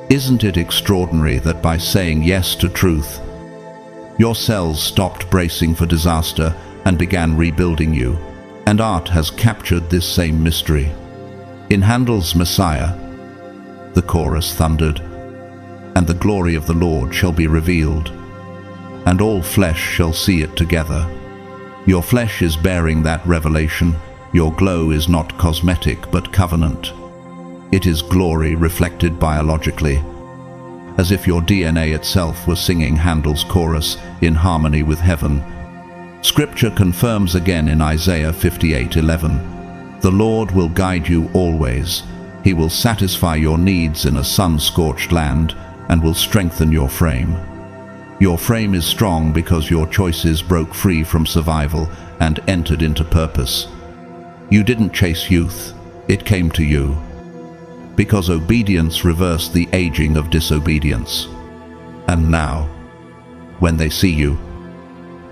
Isn't it extraordinary that by saying yes to truth, your cells stopped bracing for disaster and began rebuilding you? And art has captured this same mystery. In Handel's Messiah, the chorus thundered, "And the glory of the Lord shall be revealed, and all flesh shall see it together." Your flesh is bearing that revelation. Your glow is not cosmetic but covenant. It is glory reflected biologically, as if your DNA itself was singing Handel's chorus in harmony with heaven. Scripture confirms again in Isaiah 58:11, "The Lord will guide you always. He will satisfy your needs in a sun-scorched land and will strengthen your frame." Your frame is strong because your choices broke free from survival and entered into purpose. You didn't chase youth, it came to you. Because obedience reversed the aging of disobedience. And now, when they see you,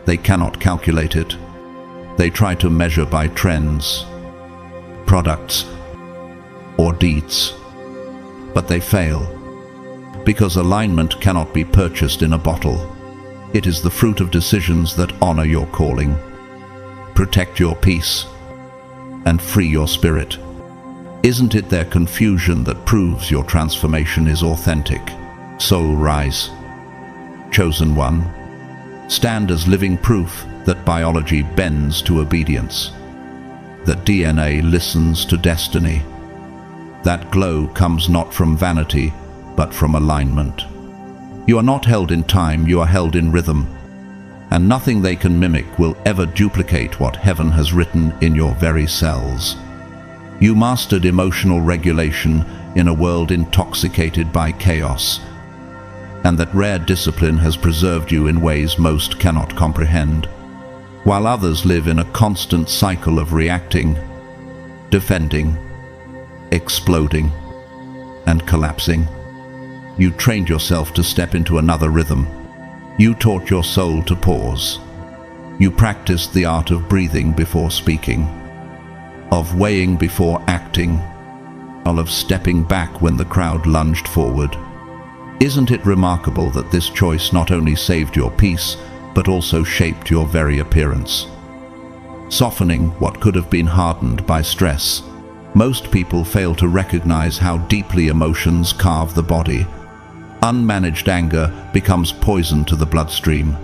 they cannot calculate it. They try to measure by trends, products, or deeds. But they fail, because alignment cannot be purchased in a bottle. It is the fruit of decisions that honor your calling, protect your peace, and free your spirit. Isn't it their confusion that proves your transformation is authentic? So rise, chosen one. Stand as living proof that biology bends to obedience, that DNA listens to destiny. That glow comes not from vanity, but from alignment. You are not held in time, you are held in rhythm, and nothing they can mimic will ever duplicate what heaven has written in your very cells. You mastered emotional regulation in a world intoxicated by chaos. and that rare discipline has preserved you in ways most cannot comprehend, while others live in a constant cycle of reacting, defending, exploding, and collapsing. You trained yourself to step into another rhythm. You taught your soul to pause. You practiced the art of breathing before speaking, of weighing before acting, of stepping back when the crowd lunged forward. Isn't it remarkable that this choice not only saved your peace, but also shaped your very appearance, softening what could have been hardened by stress? Most people fail to recognize how deeply emotions carve the body. Unmanaged anger becomes poison to the bloodstream.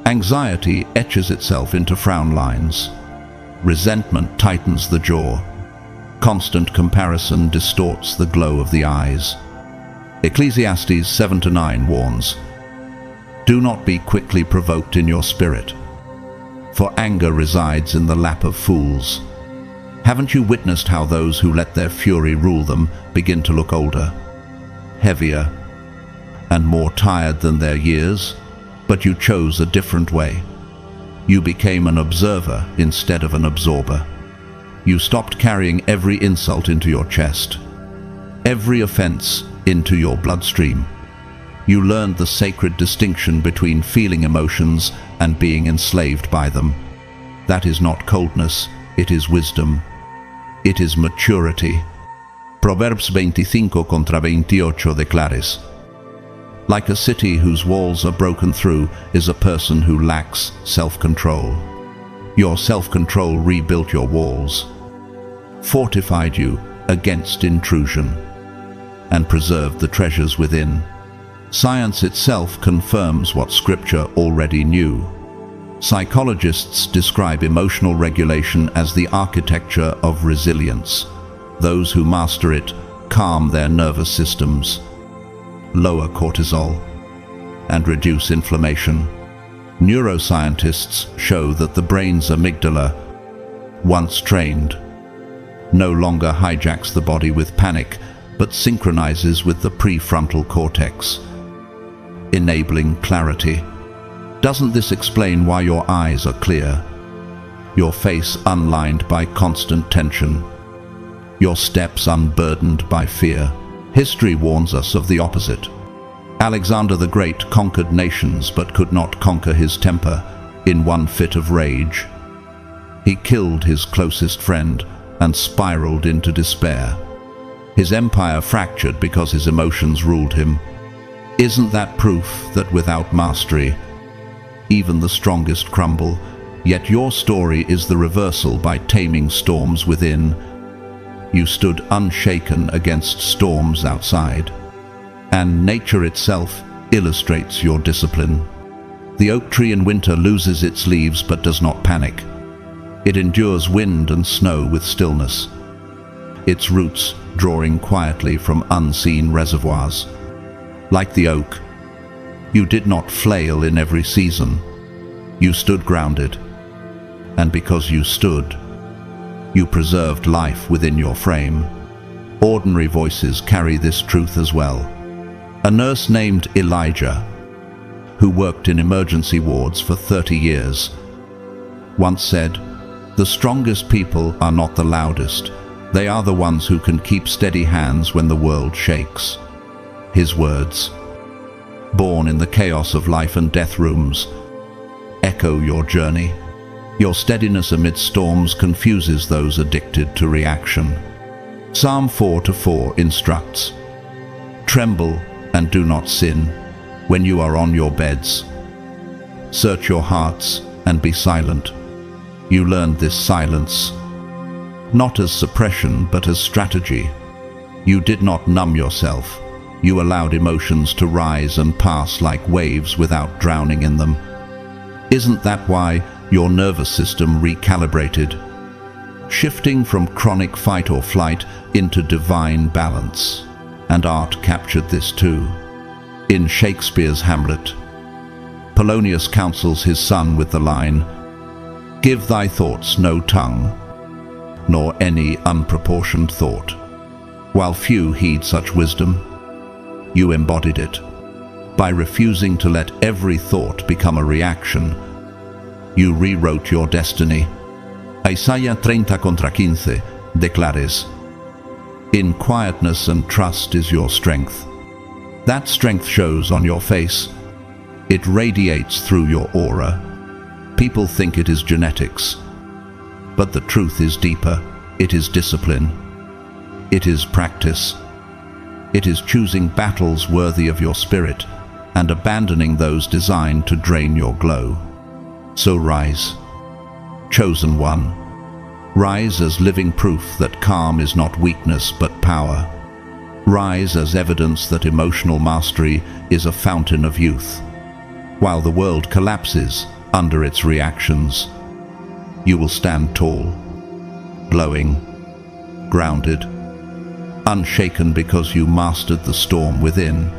Anxiety etches itself into frown lines. Resentment tightens the jaw. Constant comparison distorts the glow of the eyes. Ecclesiastes 7-9 warns, "Do not be quickly provoked in your spirit, for anger resides in the lap of fools." Haven't you witnessed how those who let their fury rule them begin to look older, heavier, and more tired than their years? But you chose a different way. You became an observer instead of an absorber. You stopped carrying every insult into your chest, every offense into your bloodstream. You learned the sacred distinction between feeling emotions and being enslaved by them. That is not coldness, it is wisdom. It is maturity. Proverbs 25:28 declares, "Like a city whose walls are broken through is a person who lacks self-control." Your self-control rebuilt your walls, fortified you against intrusion, and preserved the treasures within. Science itself confirms what Scripture already knew. Psychologists describe emotional regulation as the architecture of resilience. Those who master it calm their nervous systems, lower cortisol, and reduce inflammation. Neuroscientists show that the brain's amygdala, once trained, no longer hijacks the body with panic, but synchronizes with the prefrontal cortex, enabling clarity. Doesn't this explain why your eyes are clear, your face unlined by constant tension, your steps unburdened by fear? History warns us of the opposite. Alexander the Great conquered nations but could not conquer his temper in one fit of rage. He killed his closest friend and spiraled into despair. His empire fractured because his emotions ruled him. Isn't that proof that without mastery, even the strongest crumble? Yet your story is the reversal. By taming storms within, you stood unshaken against storms outside. And nature itself illustrates your discipline. The oak tree in winter loses its leaves but does not panic. It endures wind and snow with stillness, its roots drawing quietly from unseen reservoirs. Like the oak, you did not flail in every season. You stood grounded, and because you stood, you preserved life within your frame. Ordinary voices carry this truth as well. A nurse named Elijah, who worked in emergency wards for 30 years, once said, "The strongest people are not the loudest. They are the ones who can keep steady hands when the world shakes." His words, born in the chaos of life and death rooms, echo your journey. Your steadiness amid storms confuses those addicted to reaction. Psalm 4:4 instructs, "Tremble and do not sin when you are on your beds. Search your hearts and be silent." You learned this silence, not as suppression but as strategy. You did not numb yourself. You allowed emotions to rise and pass like waves without drowning in them. Isn't that why your nervous system recalibrated, shifting from chronic fight or flight into divine balance? And art captured this too. In Shakespeare's Hamlet, Polonius counsels his son with the line, "Give thy thoughts no tongue, nor any unproportioned thought." While few heed such wisdom, you embodied it. By refusing to let every thought become a reaction, you rewrote your destiny. Isaías 30:15 declares, "In quietness and trust is your strength." That strength shows on your face. It radiates through your aura. People think it is genetics, but the truth is deeper. It is discipline. It is practice. It is choosing battles worthy of your spirit and abandoning those designed to drain your glow. So rise, chosen one. Rise as living proof that calm is not weakness but power. Rise as evidence that emotional mastery is a fountain of youth. While the world collapses under its reactions, you will stand tall, glowing, grounded, unshaken because you mastered the storm within.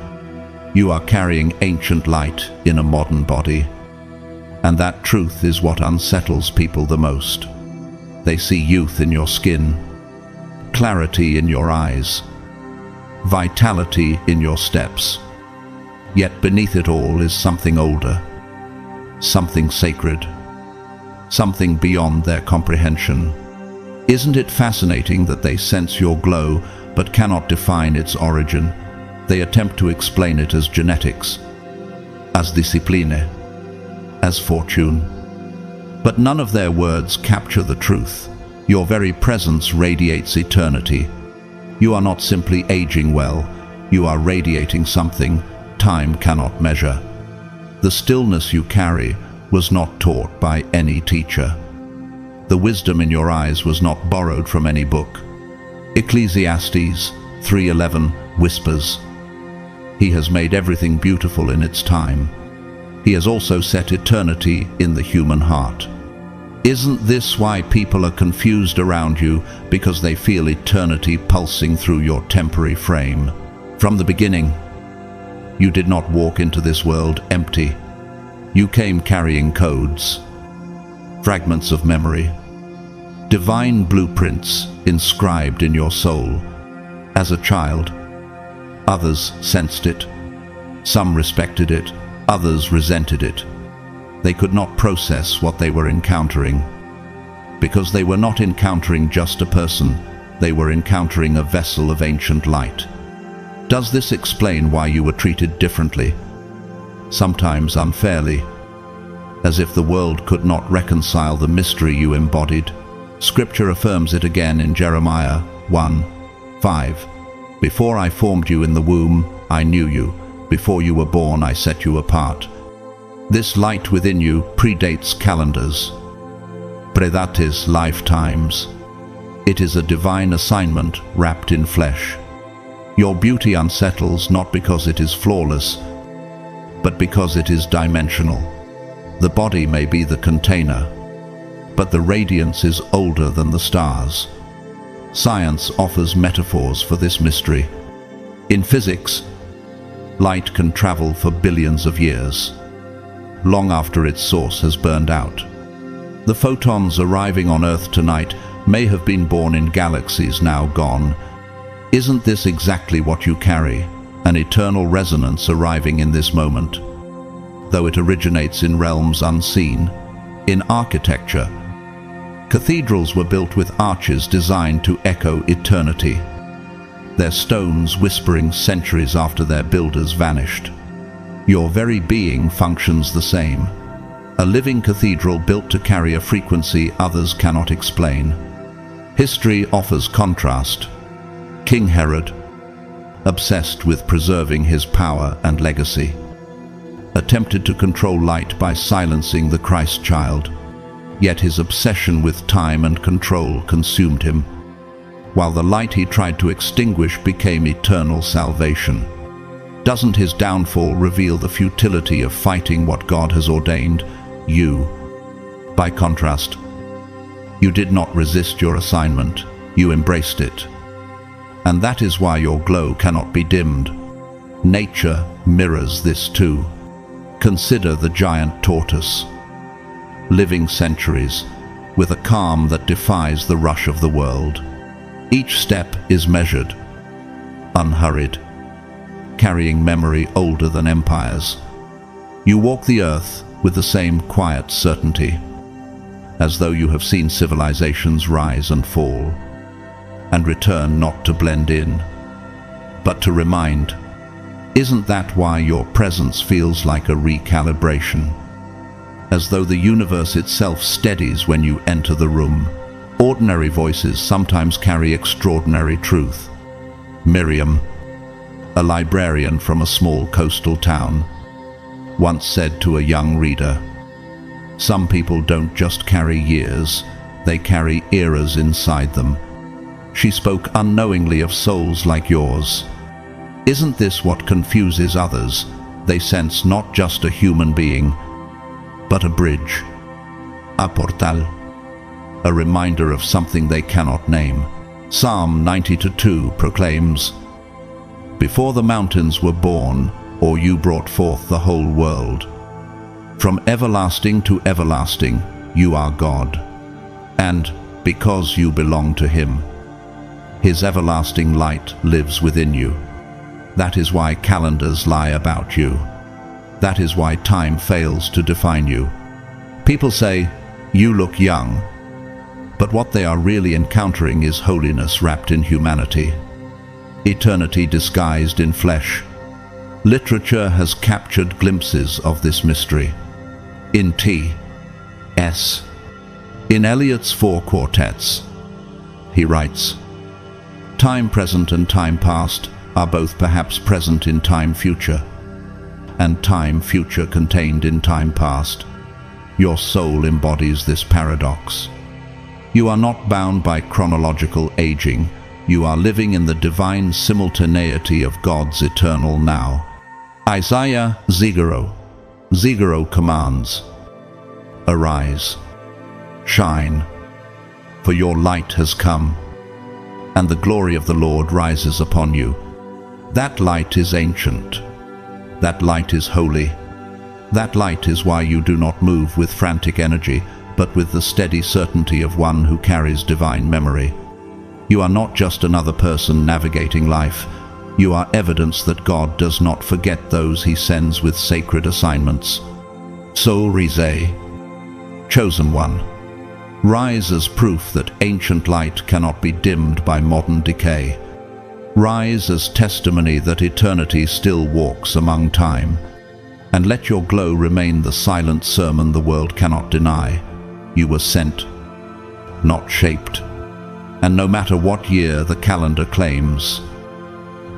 You are carrying ancient light in a modern body, and that truth is what unsettles people the most. They see youth in your skin, clarity in your eyes, vitality in your steps. Yet beneath it all is something older, something sacred, something beyond their comprehension. Isn't it fascinating that they sense your glow but cannot define its origin? They attempt to explain it as genetics, as discipline, as fortune. But none of their words capture the truth. Your very presence radiates eternity. You are not simply aging well, you are radiating something time cannot measure. The stillness you carry was not taught by any teacher. The wisdom in your eyes was not borrowed from any book. Ecclesiastes 3:11 whispers, "He has made everything beautiful in its time. He has also set eternity in the human heart." Isn't this why people are confused around you? Because they feel eternity pulsing through your temporary frame. From the beginning, you did not walk into this world empty. You came carrying codes, fragments of memory, divine blueprints inscribed in your soul. As a child, others sensed it. Some respected it, others resented it. They could not process what they were encountering, because they were not encountering just a person, they were encountering a vessel of ancient light. Does this explain why you were treated differently? Sometimes unfairly, as if the world could not reconcile the mystery you embodied. Scripture affirms it again in Jeremiah 1:5. "Before I formed you in the womb, I knew you. Before you were born, I set you apart." This light within you predates calendars, predates lifetimes. It is a divine assignment wrapped in flesh. Your beauty unsettles not because it is flawless, but because it is dimensional. The body may be the container, but the radiance is older than the stars. Science offers metaphors for this mystery. In physics, light can travel for billions of years, long after its source has burned out. The photons arriving on Earth tonight may have been born in galaxies now gone. Isn't this exactly what you carry? An eternal resonance arriving in this moment, though it originates in realms unseen. In architecture, cathedrals were built with arches designed to echo eternity, their stones whispering centuries after their builders vanished. Your very being functions the same. A living cathedral built to carry a frequency others cannot explain. History offers contrast. King Herod, obsessed with preserving his power and legacy, attempted to control light by silencing the Christ child. Yet his obsession with time and control consumed him, while the light he tried to extinguish became eternal salvation. Doesn't his downfall reveal the futility of fighting what God has ordained? You, by contrast, you did not resist your assignment, you embraced it. And that is why your glow cannot be dimmed. Nature mirrors this too. Consider the giant tortoise, living centuries, with a calm that defies the rush of the world. Each step is measured, unhurried, carrying memory older than empires. You walk the earth with the same quiet certainty, as though you have seen civilizations rise and fall, and return not to blend in, but to remind. Isn't that why your presence feels like a recalibration? As though the universe itself steadies when you enter the room. Ordinary voices sometimes carry extraordinary truth. Miriam, a librarian from a small coastal town, once said to a young reader, "Some people don't just carry years, they carry eras inside them." She spoke unknowingly of souls like yours. Isn't this what confuses others? They sense not just a human being, but a bridge, a portal, a reminder of something they cannot name. Psalm 92 proclaims, "Before the mountains were born, or you brought forth the whole world, from everlasting to everlasting, you are God. And because you belong to Him, His everlasting light lives within you. That is why calendars lie about you. That is why time fails to define you. People say, you look young, but what they are really encountering is holiness wrapped in humanity, eternity disguised in flesh." Literature has captured glimpses of this mystery. In T.S. In Eliot's 4 quartets, he writes, "Time present and time past are both perhaps present in time future, and time future contained in time past. Your soul embodies this paradox. You are not bound by chronological aging. You are living in the divine simultaneity of God's eternal now." Isaiah Ziguro commands, "Arise, shine, for your light has come, and the glory of the Lord rises upon you." That light is ancient. That light is holy. That light is why you do not move with frantic energy, but with the steady certainty of one who carries divine memory. You are not just another person navigating life. You are evidence that God does not forget those He sends with sacred assignments. So Rise, chosen one, rise as proof that ancient light cannot be dimmed by modern decay. Rise as testimony that eternity still walks among time. And let your glow remain the silent sermon the world cannot deny. You were sent, not shaped. And no matter what year the calendar claims,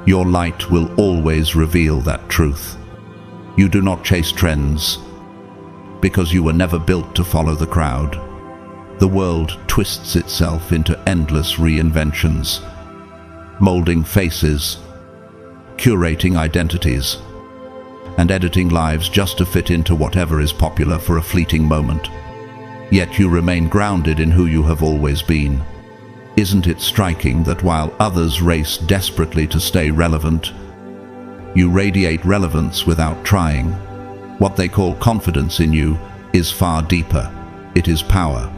your light will always reveal that truth. You do not chase trends, because you were never built to follow the crowd. The world twists itself into endless reinventions, molding faces, curating identities, and editing lives just to fit into whatever is popular for a fleeting moment. Yet you remain grounded in who you have always been. Isn't it striking that while others race desperately to stay relevant, you radiate relevance without trying? What they call confidence in you is far deeper. It is power.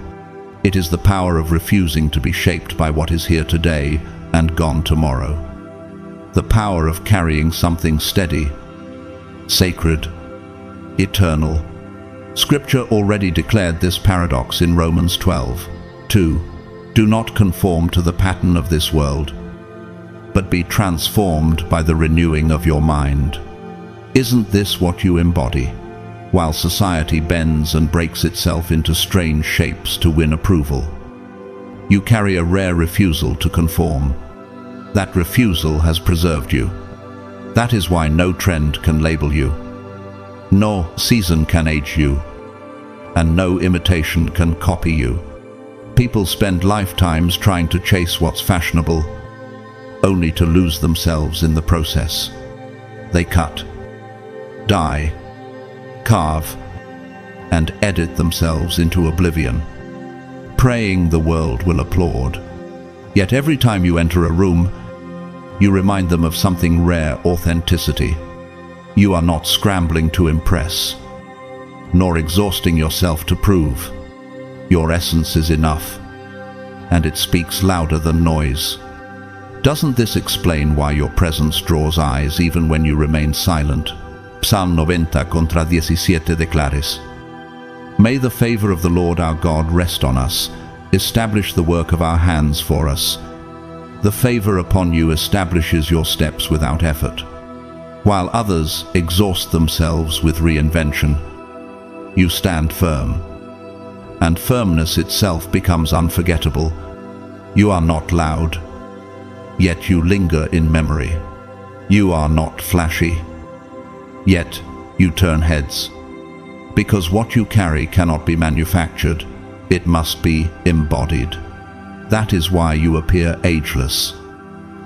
It is the power of refusing to be shaped by what is here today and gone tomorrow. The power of carrying something steady, sacred, eternal. Scripture already declared this paradox in Romans 12:2. Do not conform to the pattern of this world, but be transformed by the renewing of your mind. Isn't this what you embody? While society bends and breaks itself into strange shapes to win approval, you carry a rare refusal to conform. That refusal has preserved you. That is why no trend can label you, no season can age you, and no imitation can copy you. People spend lifetimes trying to chase what's fashionable, only to lose themselves in the process. They cut, dye, carve, and edit themselves into oblivion, praying the world will applaud. Yet every time you enter a room, you remind them of something rare: authenticity. You are not scrambling to impress, nor exhausting yourself to prove. Your essence is enough, and it speaks louder than noise. Doesn't this explain why your presence draws eyes even when you remain silent? Psalm 90 contra 17 declares, May the favor of the Lord our God rest on us, establish the work of our hands for us. The favor upon you establishes your steps without effort. While others exhaust themselves with reinvention, you stand firm, and firmness itself becomes unforgettable. You are not loud, yet you linger in memory. You are not flashy, yet you turn heads. Because what you carry cannot be manufactured, it must be embodied. That is why you appear ageless.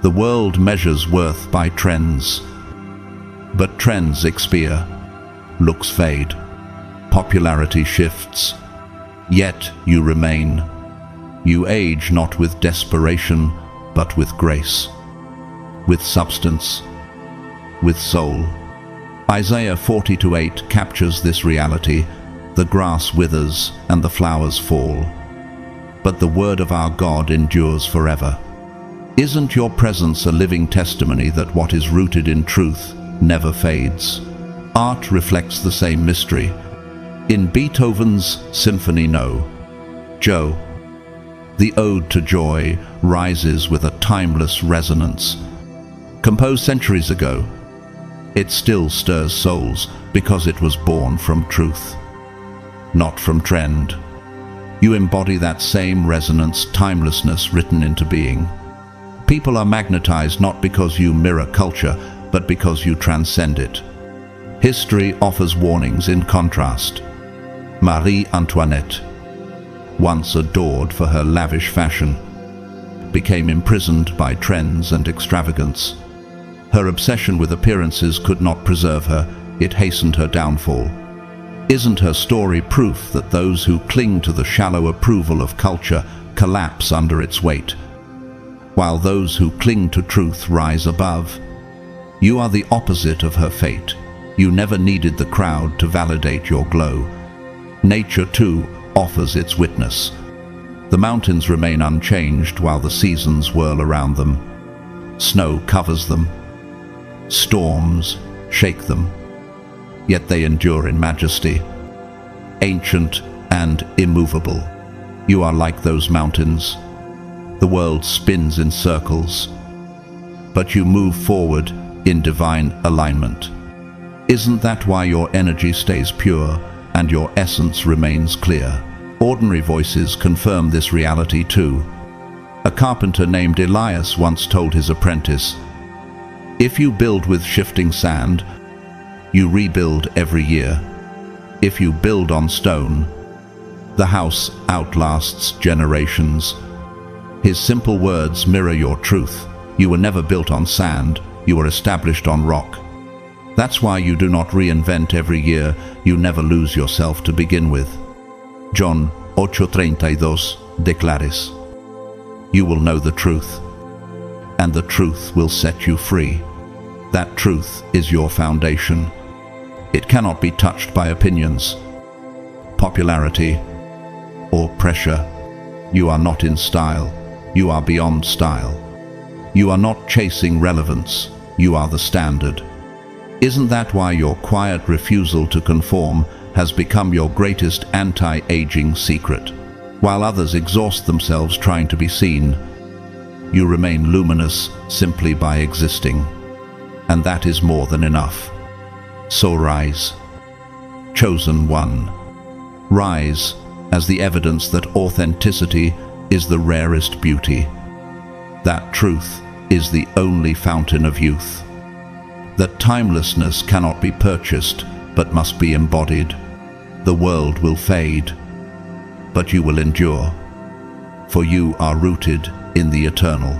The world measures worth by trends, but trends expire, looks fade, popularity shifts, yet you remain. You age not with desperation, but with grace, with substance, with soul. Isaiah 40:8 captures this reality. The grass withers and the flowers fall, but the word of our God endures forever. Isn't your presence a living testimony that what is rooted in truth never fades? Art reflects the same mystery. In Beethoven's Symphony No. Joe, the Ode to Joy rises with a timeless resonance. Composed centuries ago, it still stirs souls because it was born from truth, not from trend. You embody that same resonance, timelessness written into being. People are magnetized not because you mirror culture, but because you transcend it. History offers warnings in contrast. Marie Antoinette, once adored for her lavish fashion, became imprisoned by trends and extravagance. Her obsession with appearances could not preserve her, it hastened her downfall. Isn't her story proof that those who cling to the shallow approval of culture collapse under its weight, while those who cling to truth rise above? You are the opposite of her fate. You never needed the crowd to validate your glow. Nature, too, offers its witness. The mountains remain unchanged while the seasons whirl around them. Snow covers them. Storms shake them. Yet they endure in majesty. Ancient and immovable, you are like those mountains. The world spins in circles, but you move forward in divine alignment. Isn't that why your energy stays pure and your essence remains clear? Ordinary voices confirm this reality too. A carpenter named Elias once told his apprentice, "If you build with shifting sand, you rebuild every year. If you build on stone, the house outlasts generations." His simple words mirror your truth. You were never built on sand, you were established on rock. That's why you do not reinvent every year, you never lose yourself to begin with. John 8:32 declares, "You will know the truth, and the truth will set you free." That truth is your foundation. It cannot be touched by opinions, popularity, or pressure. You are not in style, you are beyond style. You are not chasing relevance, you are the standard. Isn't that why your quiet refusal to conform has become your greatest anti-aging secret? While others exhaust themselves trying to be seen, you remain luminous simply by existing. And that is more than enough. So rise, chosen one. Rise as the evidence that authenticity is the rarest beauty. That truth is the only fountain of youth. That timelessness cannot be purchased, but must be embodied. The world will fade, but you will endure, for you are rooted in the eternal.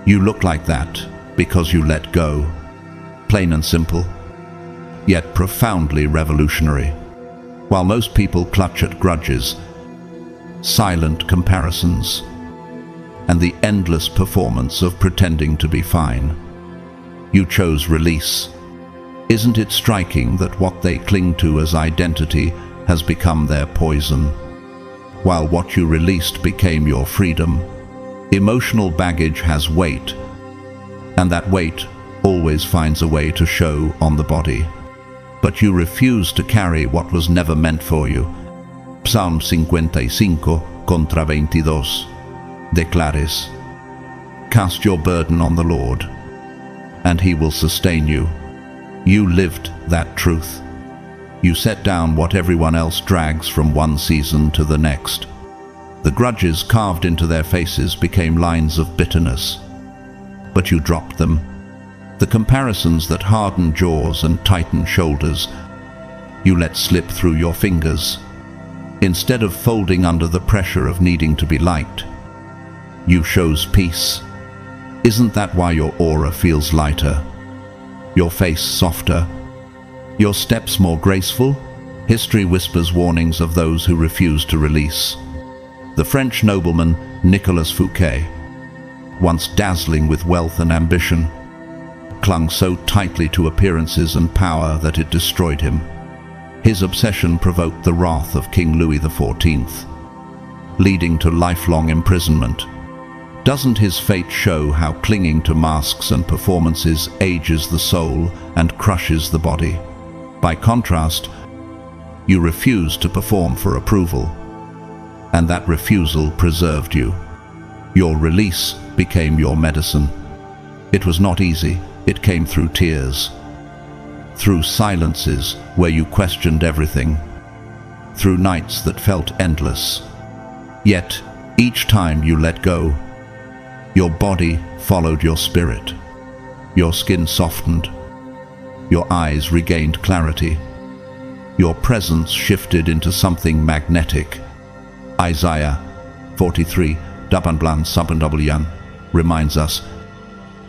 You look like that because you let go. Plain and simple, yet profoundly revolutionary. While most people clutch at grudges, silent comparisons, and the endless performance of pretending to be fine, you chose release. Isn't it striking that what they cling to as identity has become their poison, while what you released became your freedom? Emotional baggage has weight, And that weight always finds a way to show on the body. But you refuse to carry what was never meant for you. Psalm 55 contra 22. Declares, cast your burden on the Lord, and he will sustain you. You lived that truth. You set down what everyone else drags from one season to the next. The grudges carved into their faces became lines of bitterness. But you dropped them. The comparisons that harden jaws and tighten shoulders, you let slip through your fingers. Instead of folding under the pressure of needing to be liked, you chose peace. Isn't that why your aura feels lighter, your face softer, your steps more graceful? History whispers warnings of those who refuse to release. The French nobleman Nicolas Fouquet, once dazzling with wealth and ambition, clung so tightly to appearances and power that it destroyed him. His obsession provoked the wrath of King Louis XIV, leading to lifelong imprisonment. Doesn't his fate show how clinging to masks and performances ages the soul and crushes the body? By contrast, you refused to perform for approval, and that refusal preserved you. Your release became your medicine. It was not easy. It came through tears, through silences where you questioned everything, through nights that felt endless. Yet, each time you let go, your body followed your spirit. Your skin softened. Your eyes regained clarity. Your presence shifted into something magnetic. Isaiah 43:18 reminds us,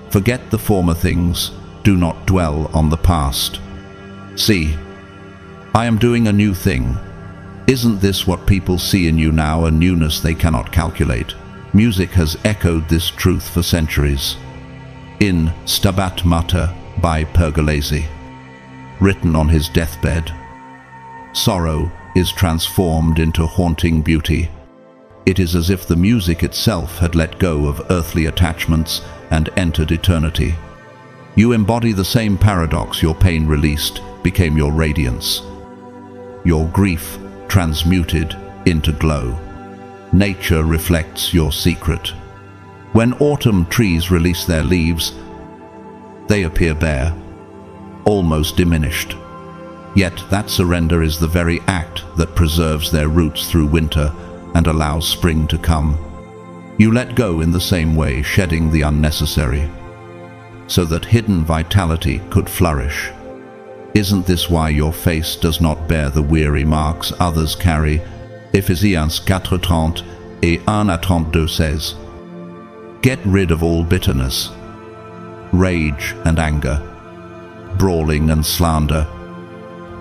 forget the former things, do not dwell on the past. See, I am doing a new thing. Isn't this what people see in you now, a newness they cannot calculate? Music has echoed this truth for centuries. In Stabat Mater by Pergolesi, written on his deathbed, sorrow is transformed into haunting beauty. It is as if the music itself had let go of earthly attachments and entered eternity. You embody the same paradox. Your pain released became your radiance. Your grief transmuted into glow. Nature reflects your secret. When autumn trees release their leaves, they appear bare, almost diminished. Yet that surrender is the very act that preserves their roots through winter and allows spring to come. You let go in the same way, shedding the unnecessary, so that hidden vitality could flourish. Isn't this why your face does not bear the weary marks others carry? Ephesians 4:30 et 1:32 says, get rid of all bitterness, rage and anger, brawling and slander,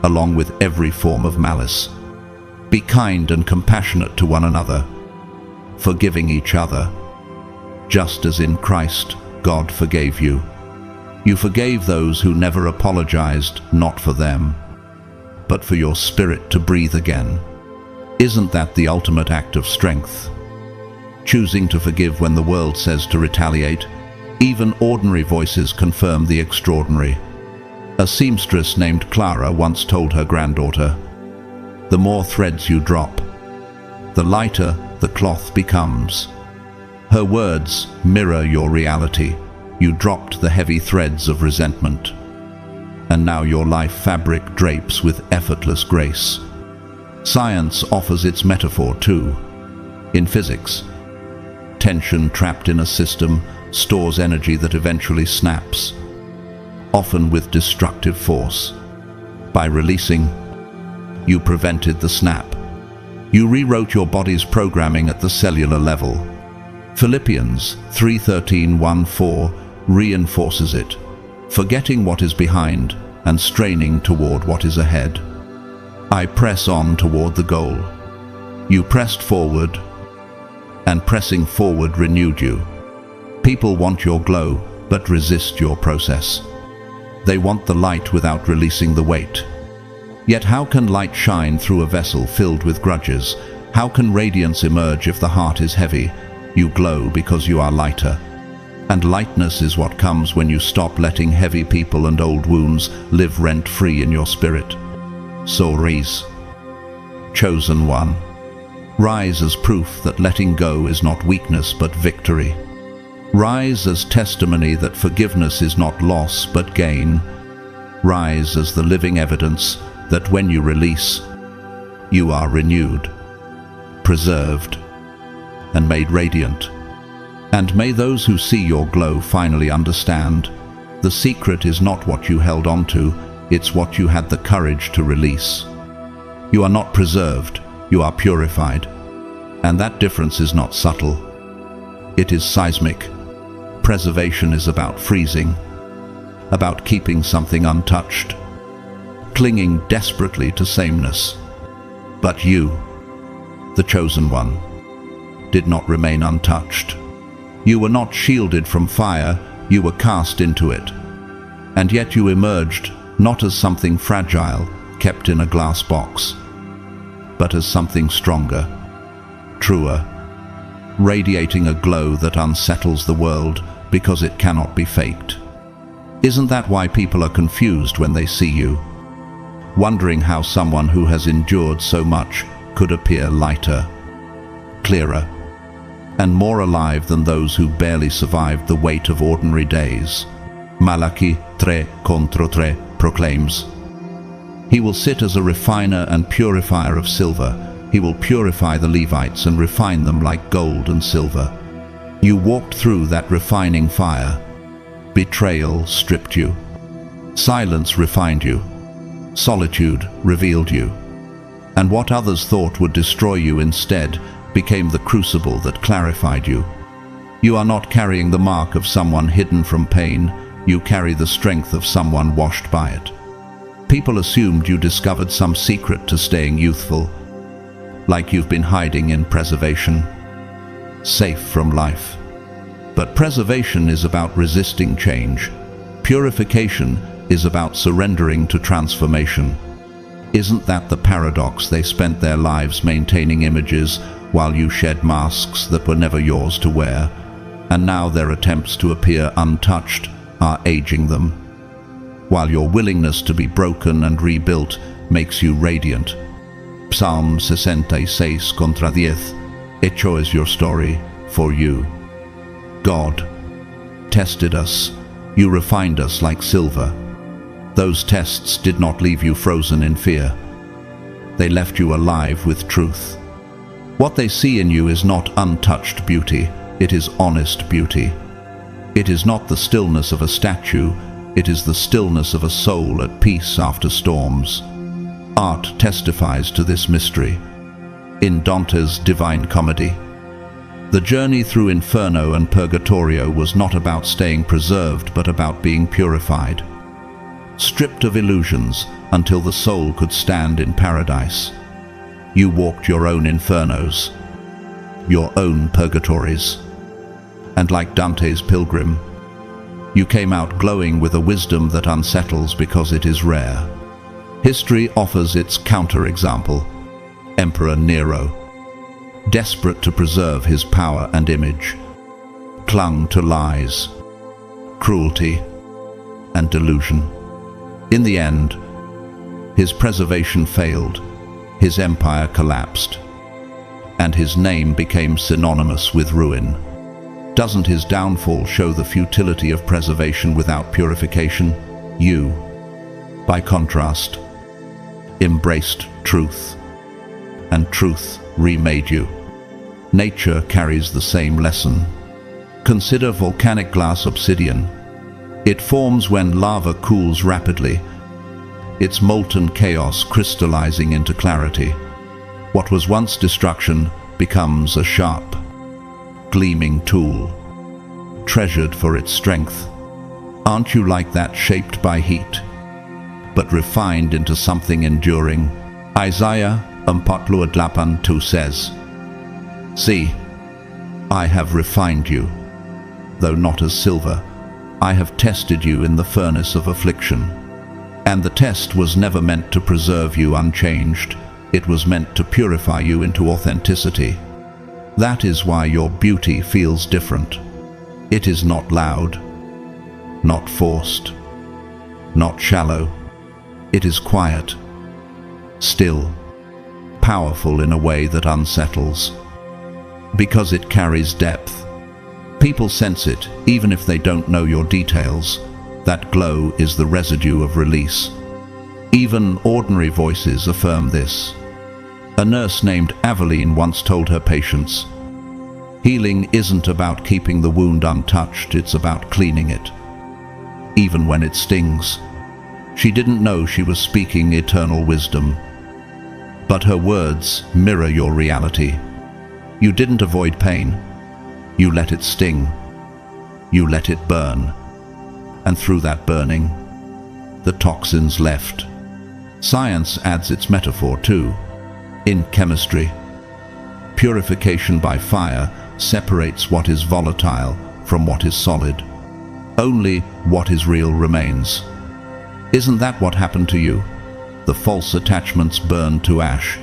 along with every form of malice. Be kind and compassionate to one another, forgiving each other, just as in Christ God forgave you. You forgave those who never apologized, not for them, but for your spirit to breathe again. Isn't that the ultimate act of strength? Choosing to forgive when the world says to retaliate. Even ordinary voices confirm the extraordinary. A seamstress named Clara once told her granddaughter, the more threads you drop, the lighter the cloth becomes. Her words mirror your reality. You dropped the heavy threads of resentment, and now your life fabric drapes with effortless grace. Science offers its metaphor too. In physics, tension trapped in a system stores energy that eventually snaps, often with destructive force. By releasing, you prevented the snap. You rewrote your body's programming at the cellular level. Philippians 3:13-14 reinforces it, forgetting what is behind and straining toward what is ahead. I press on toward the goal. You pressed forward, and pressing forward renewed you. People want your glow, but resist your process. They want the light without releasing the weight. Yet how can light shine through a vessel filled with grudges? How can radiance emerge if the heart is heavy? You glow because you are lighter. And lightness is what comes when you stop letting heavy people and old wounds live rent-free in your spirit. So rise, chosen one. Rise as proof that letting go is not weakness but victory. Rise as testimony that forgiveness is not loss but gain. Rise as the living evidence that when you release, you are renewed, preserved, and made radiant. And may those who see your glow finally understand, the secret is not what you held on to, it's what you had the courage to release. You are not preserved, you are purified. And that difference is not subtle. It is seismic. Preservation is about freezing, about keeping something untouched, clinging desperately to sameness. But you, the chosen one, did not remain untouched. You were not shielded from fire, you were cast into it. And yet you emerged not as something fragile, kept in a glass box, but as something stronger, truer, radiating a glow that unsettles the world because it cannot be faked. Isn't that why people are confused when they see you? Wondering how someone who has endured so much could appear lighter, clearer, and more alive than those who barely survived the weight of ordinary days. Malachi 3:3 proclaims, "He will sit as a refiner and purifier of silver. He will purify the Levites and refine them like gold and silver." You walked through that refining fire. Betrayal stripped you. Silence refined you. Solitude revealed you. And what others thought would destroy you instead became the crucible that clarified you. You are not carrying the mark of someone hidden from pain, you carry the strength of someone washed by it. People assumed you discovered some secret to staying youthful, like you've been hiding in preservation, safe from life. But preservation is about resisting change. Purification is about surrendering to transformation. Isn't that the paradox? They spent their lives maintaining images while you shed masks that were never yours to wear, and now their attempts to appear untouched are aging them, while your willingness to be broken and rebuilt makes you radiant. Psalm 66:10, Hecho is your story for you. God tested us, you refined us like silver. Those tests did not leave you frozen in fear. They left you alive with truth. What they see in you is not untouched beauty, it is honest beauty. It is not the stillness of a statue, it is the stillness of a soul at peace after storms. Art testifies to this mystery. In Dante's Divine Comedy, the journey through Inferno and Purgatorio was not about staying preserved, but about being purified. Stripped of illusions until the soul could stand in paradise. You walked your own infernos, your own purgatories. And like Dante's pilgrim, you came out glowing with a wisdom that unsettles because it is rare. History offers its counterexample, Emperor Nero, desperate to preserve his power and image, clung to lies, cruelty, and delusion. In the end, his preservation failed, his empire collapsed, and his name became synonymous with ruin. Doesn't his downfall show the futility of preservation without purification? You, by contrast, embraced truth, and truth remade you. Nature carries the same lesson. Consider volcanic glass obsidian. It forms when lava cools rapidly, its molten chaos crystallizing into clarity. What was once destruction becomes a sharp, gleaming tool, treasured for its strength. Aren't you like that, shaped by heat, but refined into something enduring? Isaiah 48:2 says, "See, I have refined you, though not as silver. I have tested you in the furnace of affliction." And the test was never meant to preserve you unchanged. It was meant to purify you into authenticity. That is why your beauty feels different. It is not loud, not forced, not shallow. It is quiet, still, powerful in a way that unsettles. Because it carries depth. People sense it, even if they don't know your details. That glow is the residue of release. Even ordinary voices affirm this. A nurse named Aveline once told her patients, "Healing isn't about keeping the wound untouched, it's about cleaning it, even when it stings." She didn't know she was speaking eternal wisdom. But her words mirror your reality. You didn't avoid pain. You let it sting. You let it burn. And through that burning, the toxins left. Science adds its metaphor too. In chemistry, purification by fire separates what is volatile from what is solid. Only what is real remains. Isn't that what happened to you? The false attachments burned to ash.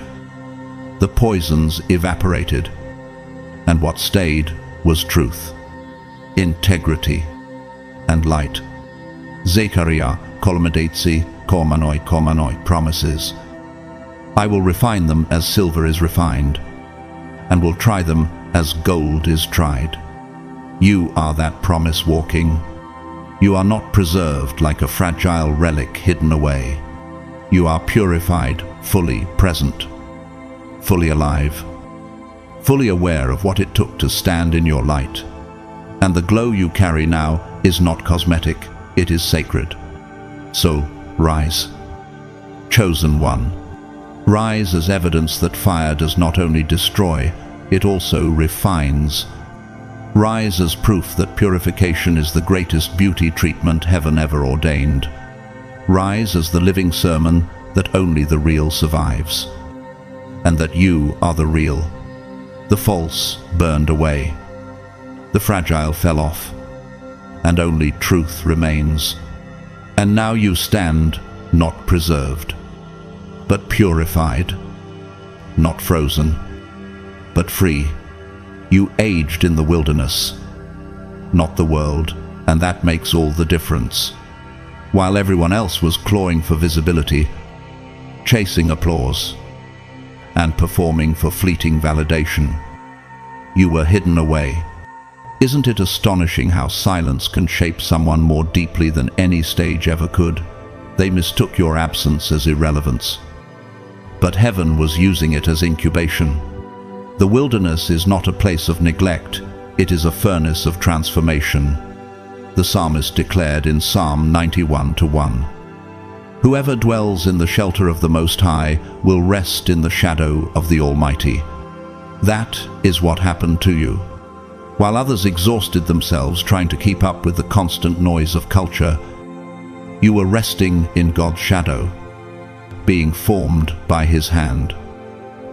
The poisons evaporated. And what stayed was truth, integrity, and light. Zechariah kolmedetsi kormanoi promises, "I will refine them as silver is refined, and will try them as gold is tried." You are that promise walking. You are not preserved like a fragile relic hidden away. You are purified, fully present, fully alive, fully aware of what it took to stand in your light. And the glow you carry now is not cosmetic, it is sacred. So, rise. Chosen one. Rise as evidence that fire does not only destroy, it also refines. Rise as proof that purification is the greatest beauty treatment heaven ever ordained. Rise as the living sermon that only the real survives. And that you are the real. The false burned away. The fragile fell off. And only truth remains. And now you stand, not preserved, but purified. Not frozen, but free. You aged in the wilderness, not the world, and that makes all the difference. While everyone else was clawing for visibility, chasing applause, and performing for fleeting validation, you were hidden away. Isn't it astonishing how silence can shape someone more deeply than any stage ever could? They mistook your absence as irrelevance. But heaven was using it as incubation. The wilderness is not a place of neglect, it is a furnace of transformation. The psalmist declared in Psalm 91:1, "Whoever dwells in the shelter of the Most High will rest in the shadow of the Almighty." That is what happened to you. While others exhausted themselves trying to keep up with the constant noise of culture, you were resting in God's shadow, being formed by His hand.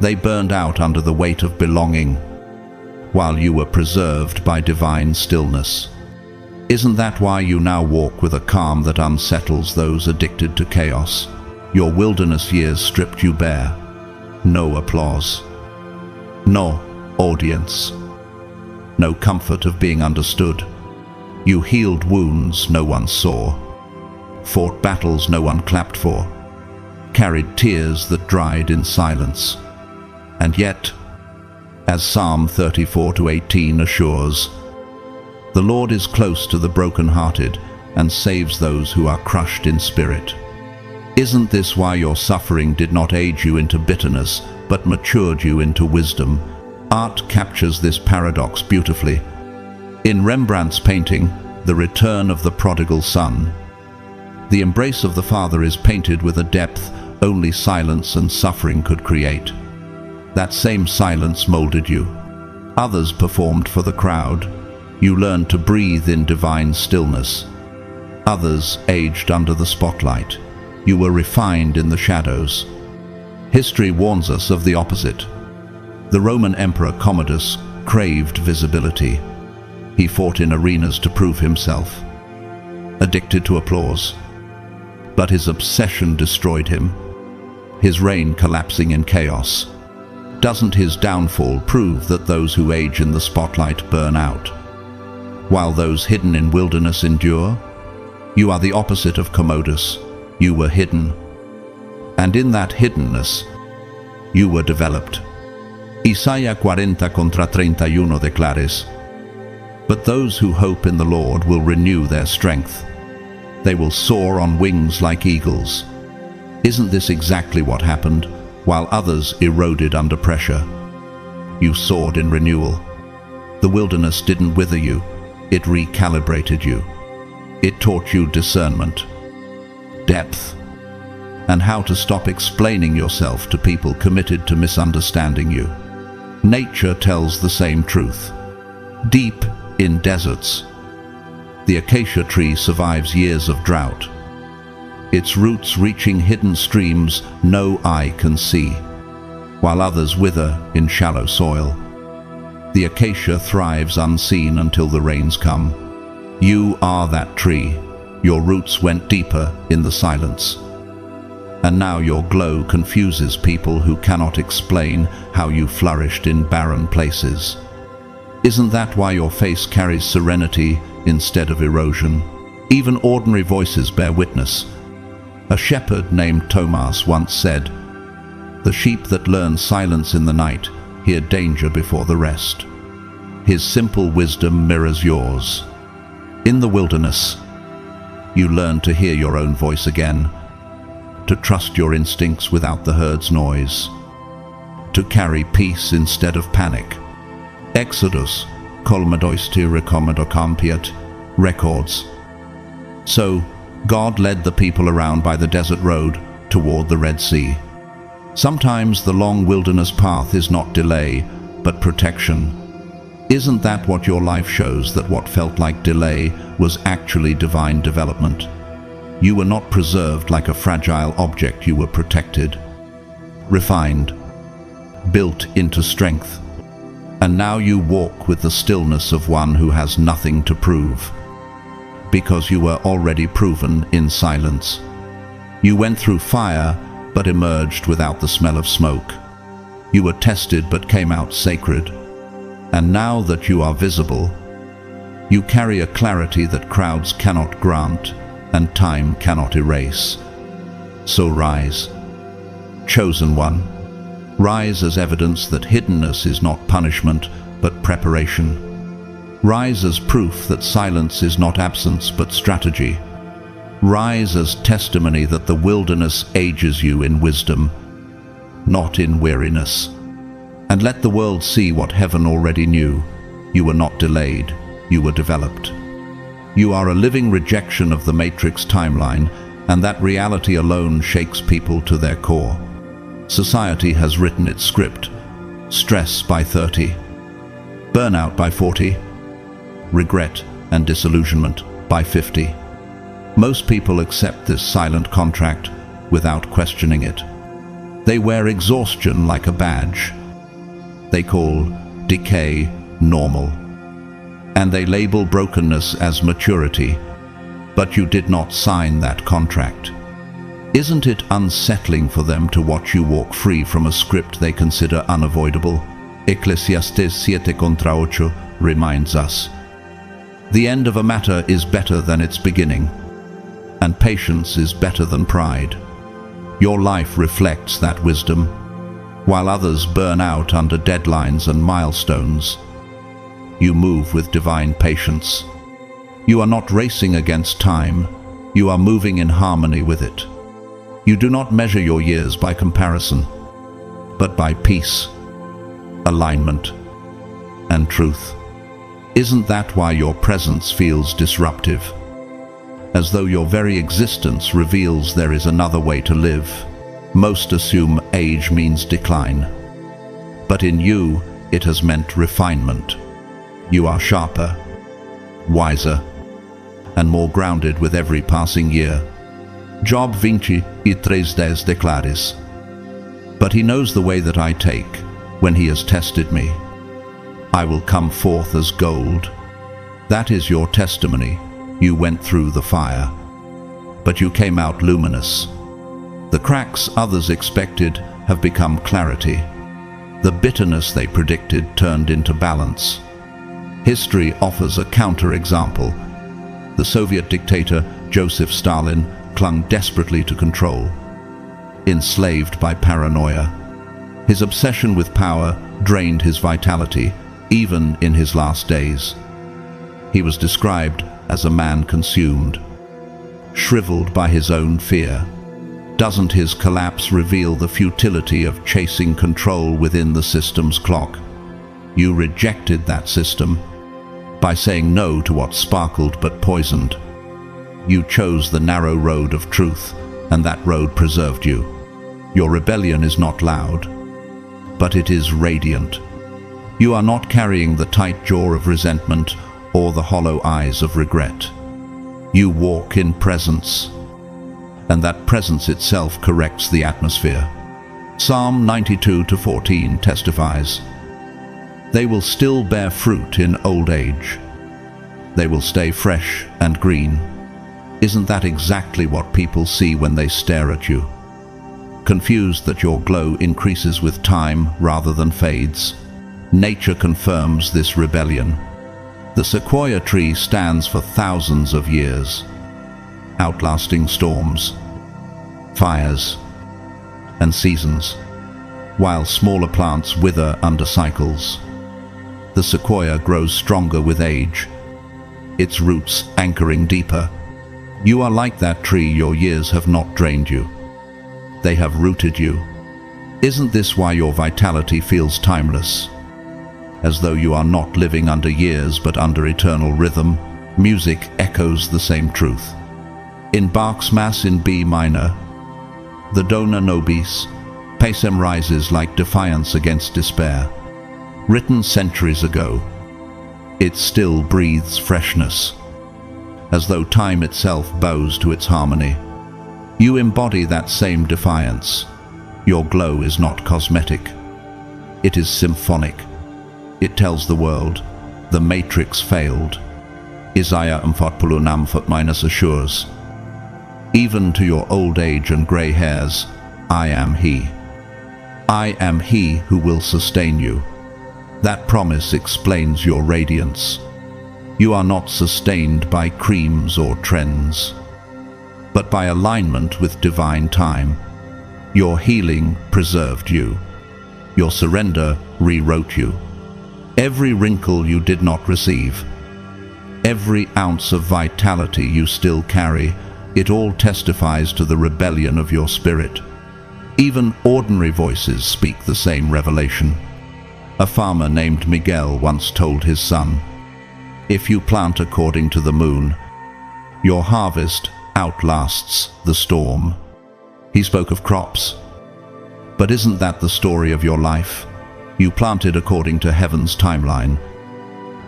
They burned out under the weight of belonging, while you were preserved by divine stillness. Isn't that why you now walk with a calm that unsettles those addicted to chaos? Your wilderness years stripped you bare. No applause. No audience. No comfort of being understood. You healed wounds no one saw, fought battles no one clapped for, carried tears that dried in silence. And yet, as Psalm 34:18 assures, the Lord is close to the broken-hearted and saves those who are crushed in spirit. Isn't this why your suffering did not age you into bitterness, but matured you into wisdom? Art captures this paradox beautifully. In Rembrandt's painting, The Return of the Prodigal Son, the embrace of the Father is painted with a depth only silence and suffering could create. That same silence molded you. Others performed for the crowd. You learned to breathe in divine stillness. Others aged under the spotlight. You were refined in the shadows. History warns us of the opposite. The Roman Emperor Commodus craved visibility. He fought in arenas to prove himself, addicted to applause. But his obsession destroyed him, his reign collapsing in chaos. Doesn't his downfall prove that those who age in the spotlight burn out? while those hidden in wilderness endure? You are the opposite of Commodus. You were hidden. And in that hiddenness, you were developed. Isaías 40 contra 31 declares, "But those who hope in the Lord will renew their strength. They will soar on wings like eagles." Isn't this exactly what happened while others eroded under pressure? You soared in renewal. The wilderness didn't wither you, it recalibrated you. It taught you discernment, depth, and how to stop explaining yourself to people committed to misunderstanding you. Nature tells the same truth. Deep in deserts, the acacia tree survives years of drought, its roots reaching hidden streams no eye can see, while others wither in shallow soil. The acacia thrives unseen until the rains come. You are that tree. Your roots went deeper in the silence. And now your glow confuses people who cannot explain how you flourished in barren places. Isn't that why your face carries serenity instead of erosion? Even ordinary voices bear witness. A shepherd named Thomas once said, "The sheep that learn silence in the night hear danger before the rest." His simple wisdom mirrors yours. In the wilderness, you learn to hear your own voice again, to trust your instincts without the herd's noise, to carry peace instead of panic. Exodus, kolmadoisti rekomedokampiat, records. So, God led the people around by the desert road toward the Red Sea. Sometimes the long wilderness path is not delay, but protection. Isn't that what your life shows, that what felt like delay was actually divine development? You were not preserved like a fragile object, you were protected, refined, built into strength. And now you walk with the stillness of one who has nothing to prove, because you were already proven in silence. You went through fire, but emerged without the smell of smoke. You were tested, but came out sacred. And now that you are visible, you carry a clarity that crowds cannot grant and time cannot erase. So rise, chosen one. Rise as evidence that hiddenness is not punishment, but preparation. Rise as proof that silence is not absence, but strategy. Rise as testimony that the wilderness ages you in wisdom, not in weariness. And let the world see what heaven already knew. You were not delayed, you were developed. You are a living rejection of the matrix timeline, and that reality alone shakes people to their core. Society has written its script. Stress by 30, burnout by 40, regret and disillusionment by 50. Most people accept this silent contract without questioning it. They wear exhaustion like a badge. They call decay normal, and they label brokenness as maturity, but you did not sign that contract. Isn't it unsettling for them to watch you walk free from a script they consider unavoidable? Ecclesiastes 7 contra 8 reminds us, "The end of a matter is better than its beginning, and patience is better than pride." Your life reflects that wisdom. While others burn out under deadlines and milestones, you move with divine patience. You are not racing against time, you are moving in harmony with it. You do not measure your years by comparison, but by peace, alignment, and truth. Isn't that why your presence feels disruptive? As though your very existence reveals there is another way to live. Most assume age means decline, but in you it has meant refinement. You are sharper, wiser, and more grounded with every passing year. Job 20:3 declares, "But he knows the way that I take. When he has tested me, I will come forth as gold." That is your testimony. You went through the fire, but you came out luminous. The cracks others expected have become clarity. The bitterness they predicted turned into balance. History offers a counterexample. The Soviet dictator Joseph Stalin clung desperately to control. Enslaved by paranoia, his obsession with power drained his vitality, even in his last days. He was described as a man consumed, shriveled by his own fear. Doesn't his collapse reveal the futility of chasing control within the system's clock? You rejected that system by saying no to what sparkled but poisoned. You chose the narrow road of truth, and that road preserved you. Your rebellion is not loud, but it is radiant. You are not carrying the tight jaw of resentment or the hollow eyes of regret. You walk in presence, and that presence itself corrects the atmosphere. Psalm 92:14 testifies, "They will still bear fruit in old age. They will stay fresh and green." Isn't that exactly what people see when they stare at you? Confused that your glow increases with time rather than fades, nature confirms this rebellion. The sequoia tree stands for thousands of years, outlasting storms, fires, and seasons, while smaller plants wither under cycles. The sequoia grows stronger with age, its roots anchoring deeper. You are like that tree. Your years have not drained you. They have rooted you. Isn't this why your vitality feels timeless? As though you are not living under years but under eternal rhythm, music echoes the same truth. In Bach's Mass in B minor, the Dona Nobis, Pacem rises like defiance against despair. Written centuries ago, it still breathes freshness, as though time itself bows to its harmony. You embody that same defiance. Your glow is not cosmetic. It is symphonic. It tells the world, the matrix failed. Isaiah 46:- assures, "Even to your old age and grey hairs, I am He. I am He who will sustain you." That promise explains your radiance. You are not sustained by creams or trends, but by alignment with divine time. Your healing preserved you. Your surrender rewrote you. Every wrinkle you did not receive, every ounce of vitality you still carry, it all testifies to the rebellion of your spirit. Even ordinary voices speak the same revelation. A farmer named Miguel once told his son, "If you plant according to the moon, your harvest outlasts the storm." He spoke of crops. But isn't that the story of your life? You planted according to heaven's timeline,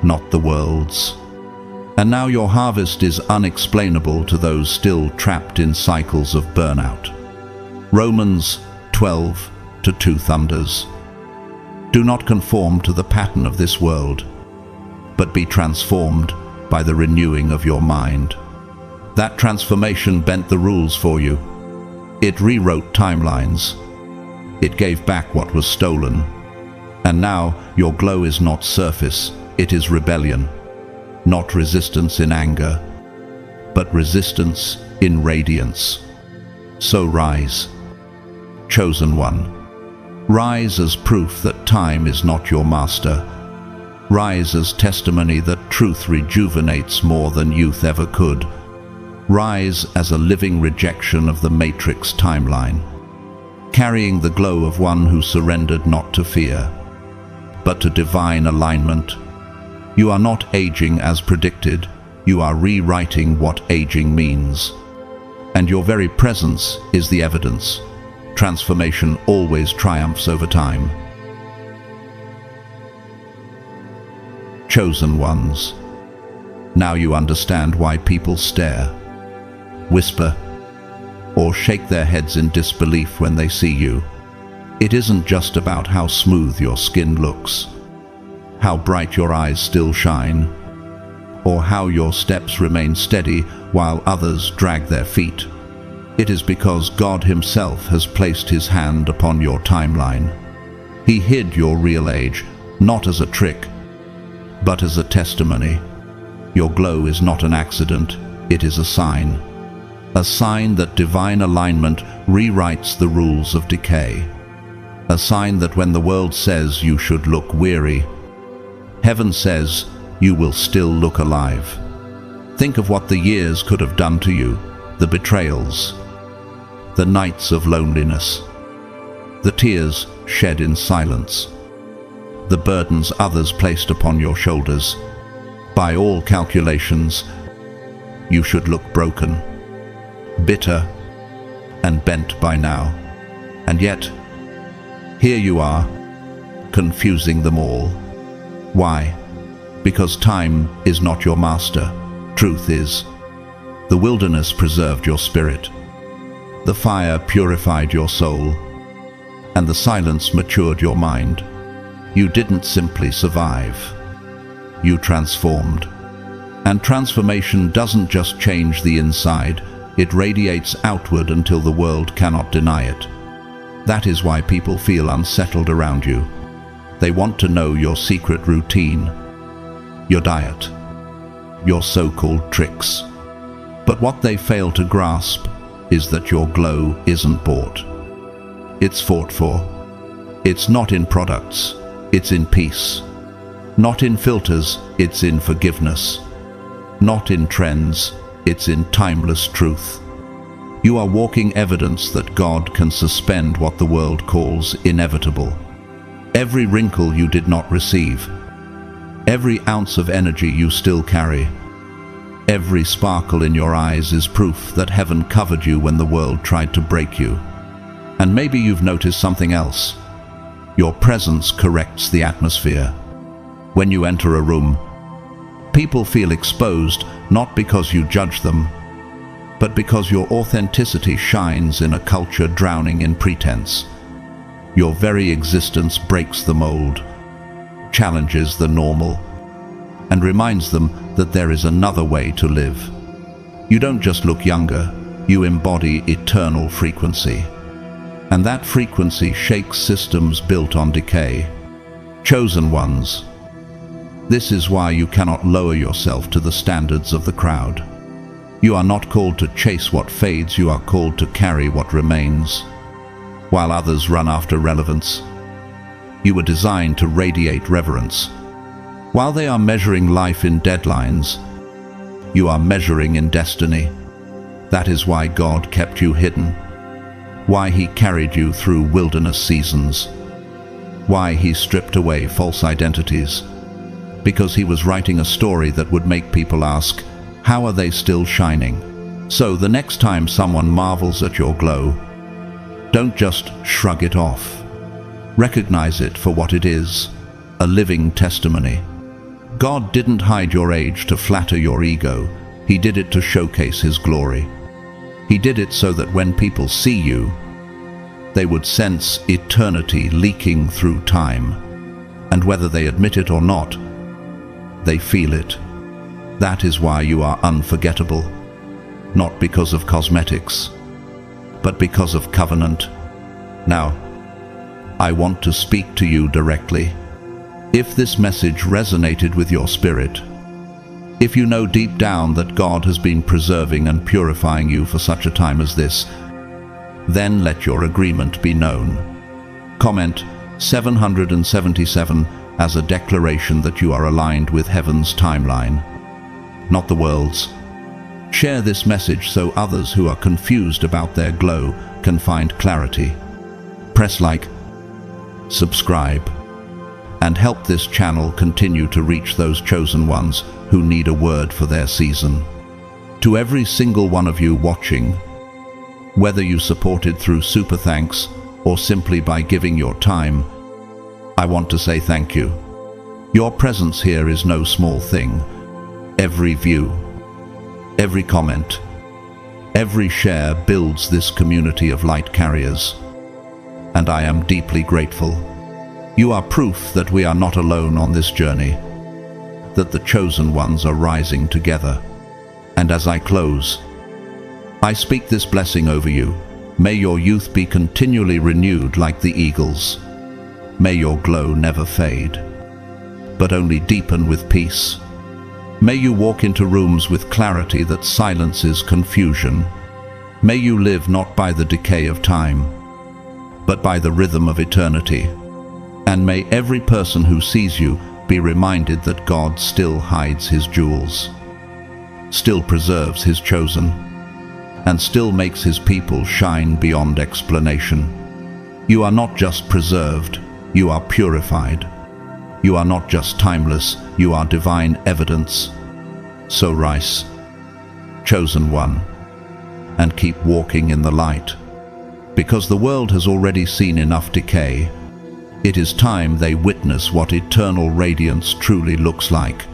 not the world's. And now your harvest is unexplainable to those still trapped in cycles of burnout. Romans 12:2 thunders, "Do not conform to the pattern of this world, but be transformed by the renewing of your mind." That transformation bent the rules for you. It rewrote timelines. It gave back what was stolen. And now your glow is not surface, it is rebellion. Not resistance in anger, but resistance in radiance. So rise, chosen one. Rise as proof that time is not your master. Rise as testimony that truth rejuvenates more than youth ever could. Rise as a living rejection of the matrix timeline, carrying the glow of one who surrendered not to fear, but to divine alignment. You are not aging as predicted, you are rewriting what aging means. And your very presence is the evidence. Transformation always triumphs over time. Chosen ones. Now you understand why people stare, whisper, or shake their heads in disbelief when they see you. It isn't just about how smooth your skin looks, how bright your eyes still shine, or how your steps remain steady while others drag their feet. It is because God Himself has placed His hand upon your timeline. He hid your real age, not as a trick, but as a testimony. Your glow is not an accident, it is a sign. A sign that divine alignment rewrites the rules of decay. A sign that when the world says you should look weary, heaven says you will still look alive. Think of what the years could have done to you, the betrayals, the nights of loneliness, the tears shed in silence, the burdens others placed upon your shoulders. By all calculations, you should look broken, bitter, and bent by now. And yet, here you are, confusing them all. Why? Because time is not your master. Truth is, the wilderness preserved your spirit. The fire purified your soul, and the silence matured your mind. You didn't simply survive. You transformed. And transformation doesn't just change the inside, it radiates outward until the world cannot deny it. That is why people feel unsettled around you. They want to know your secret routine, your diet, your so-called tricks. But what they fail to grasp is that your glow isn't bought. It's fought for. It's not in products, it's in peace. Not in filters, it's in forgiveness. Not in trends, it's in timeless truth. You are walking evidence that God can suspend what the world calls inevitable. Every wrinkle you did not receive, every ounce of energy you still carry, every sparkle in your eyes is proof that heaven covered you when the world tried to break you. And maybe you've noticed something else. Your presence corrects the atmosphere. When you enter a room, people feel exposed not because you judge them, but because your authenticity shines in a culture drowning in pretense. Your very existence breaks the mold, challenges the normal, and reminds them that there is another way to live. You don't just look younger, you embody eternal frequency. And that frequency shakes systems built on decay. Chosen ones. This is why you cannot lower yourself to the standards of the crowd. You are not called to chase what fades, you are called to carry what remains. While others run after relevance, you were designed to radiate reverence. While they are measuring life in deadlines, you are measuring in destiny. That is why God kept you hidden. Why He carried you through wilderness seasons. Why He stripped away false identities. Because He was writing a story that would make people ask, how are they still shining? So the next time someone marvels at your glow, don't just shrug it off. Recognize it for what it is, a living testimony. God didn't hide your age to flatter your ego. He did it to showcase His glory. He did it so that when people see you, they would sense eternity leaking through time. And whether they admit it or not, they feel it. That is why you are unforgettable. Not because of cosmetics, but because of covenant. Now, I want to speak to you directly. If this message resonated with your spirit, if you know deep down that God has been preserving and purifying you for such a time as this, then let your agreement be known. Comment 777 as a declaration that you are aligned with heaven's timeline, not the world's. Share this message so others who are confused about their glow can find clarity. Press like, subscribe, and help this channel continue to reach those chosen ones who need a word for their season. To every single one of you watching, whether you supported through super thanks or simply by giving your time, I want to say thank you. Your presence here is no small thing. Every view, every comment, every share builds this community of light carriers, and I am deeply grateful. You are proof that we are not alone on this journey, that the chosen ones are rising together. And as I close, I speak this blessing over you. May your youth be continually renewed like the eagles. May your glow never fade. but only deepen with peace. May you walk into rooms with clarity that silences confusion. May you live not by the decay of time, but by the rhythm of eternity. And may every person who sees you be reminded that God still hides his jewels, still preserves his chosen, and still makes his people shine beyond explanation. You are not just preserved, you are purified. You are not just timeless, you are divine evidence. So rise, chosen one, and keep walking in the light. Because the world has already seen enough decay, it is time they witness what eternal radiance truly looks like.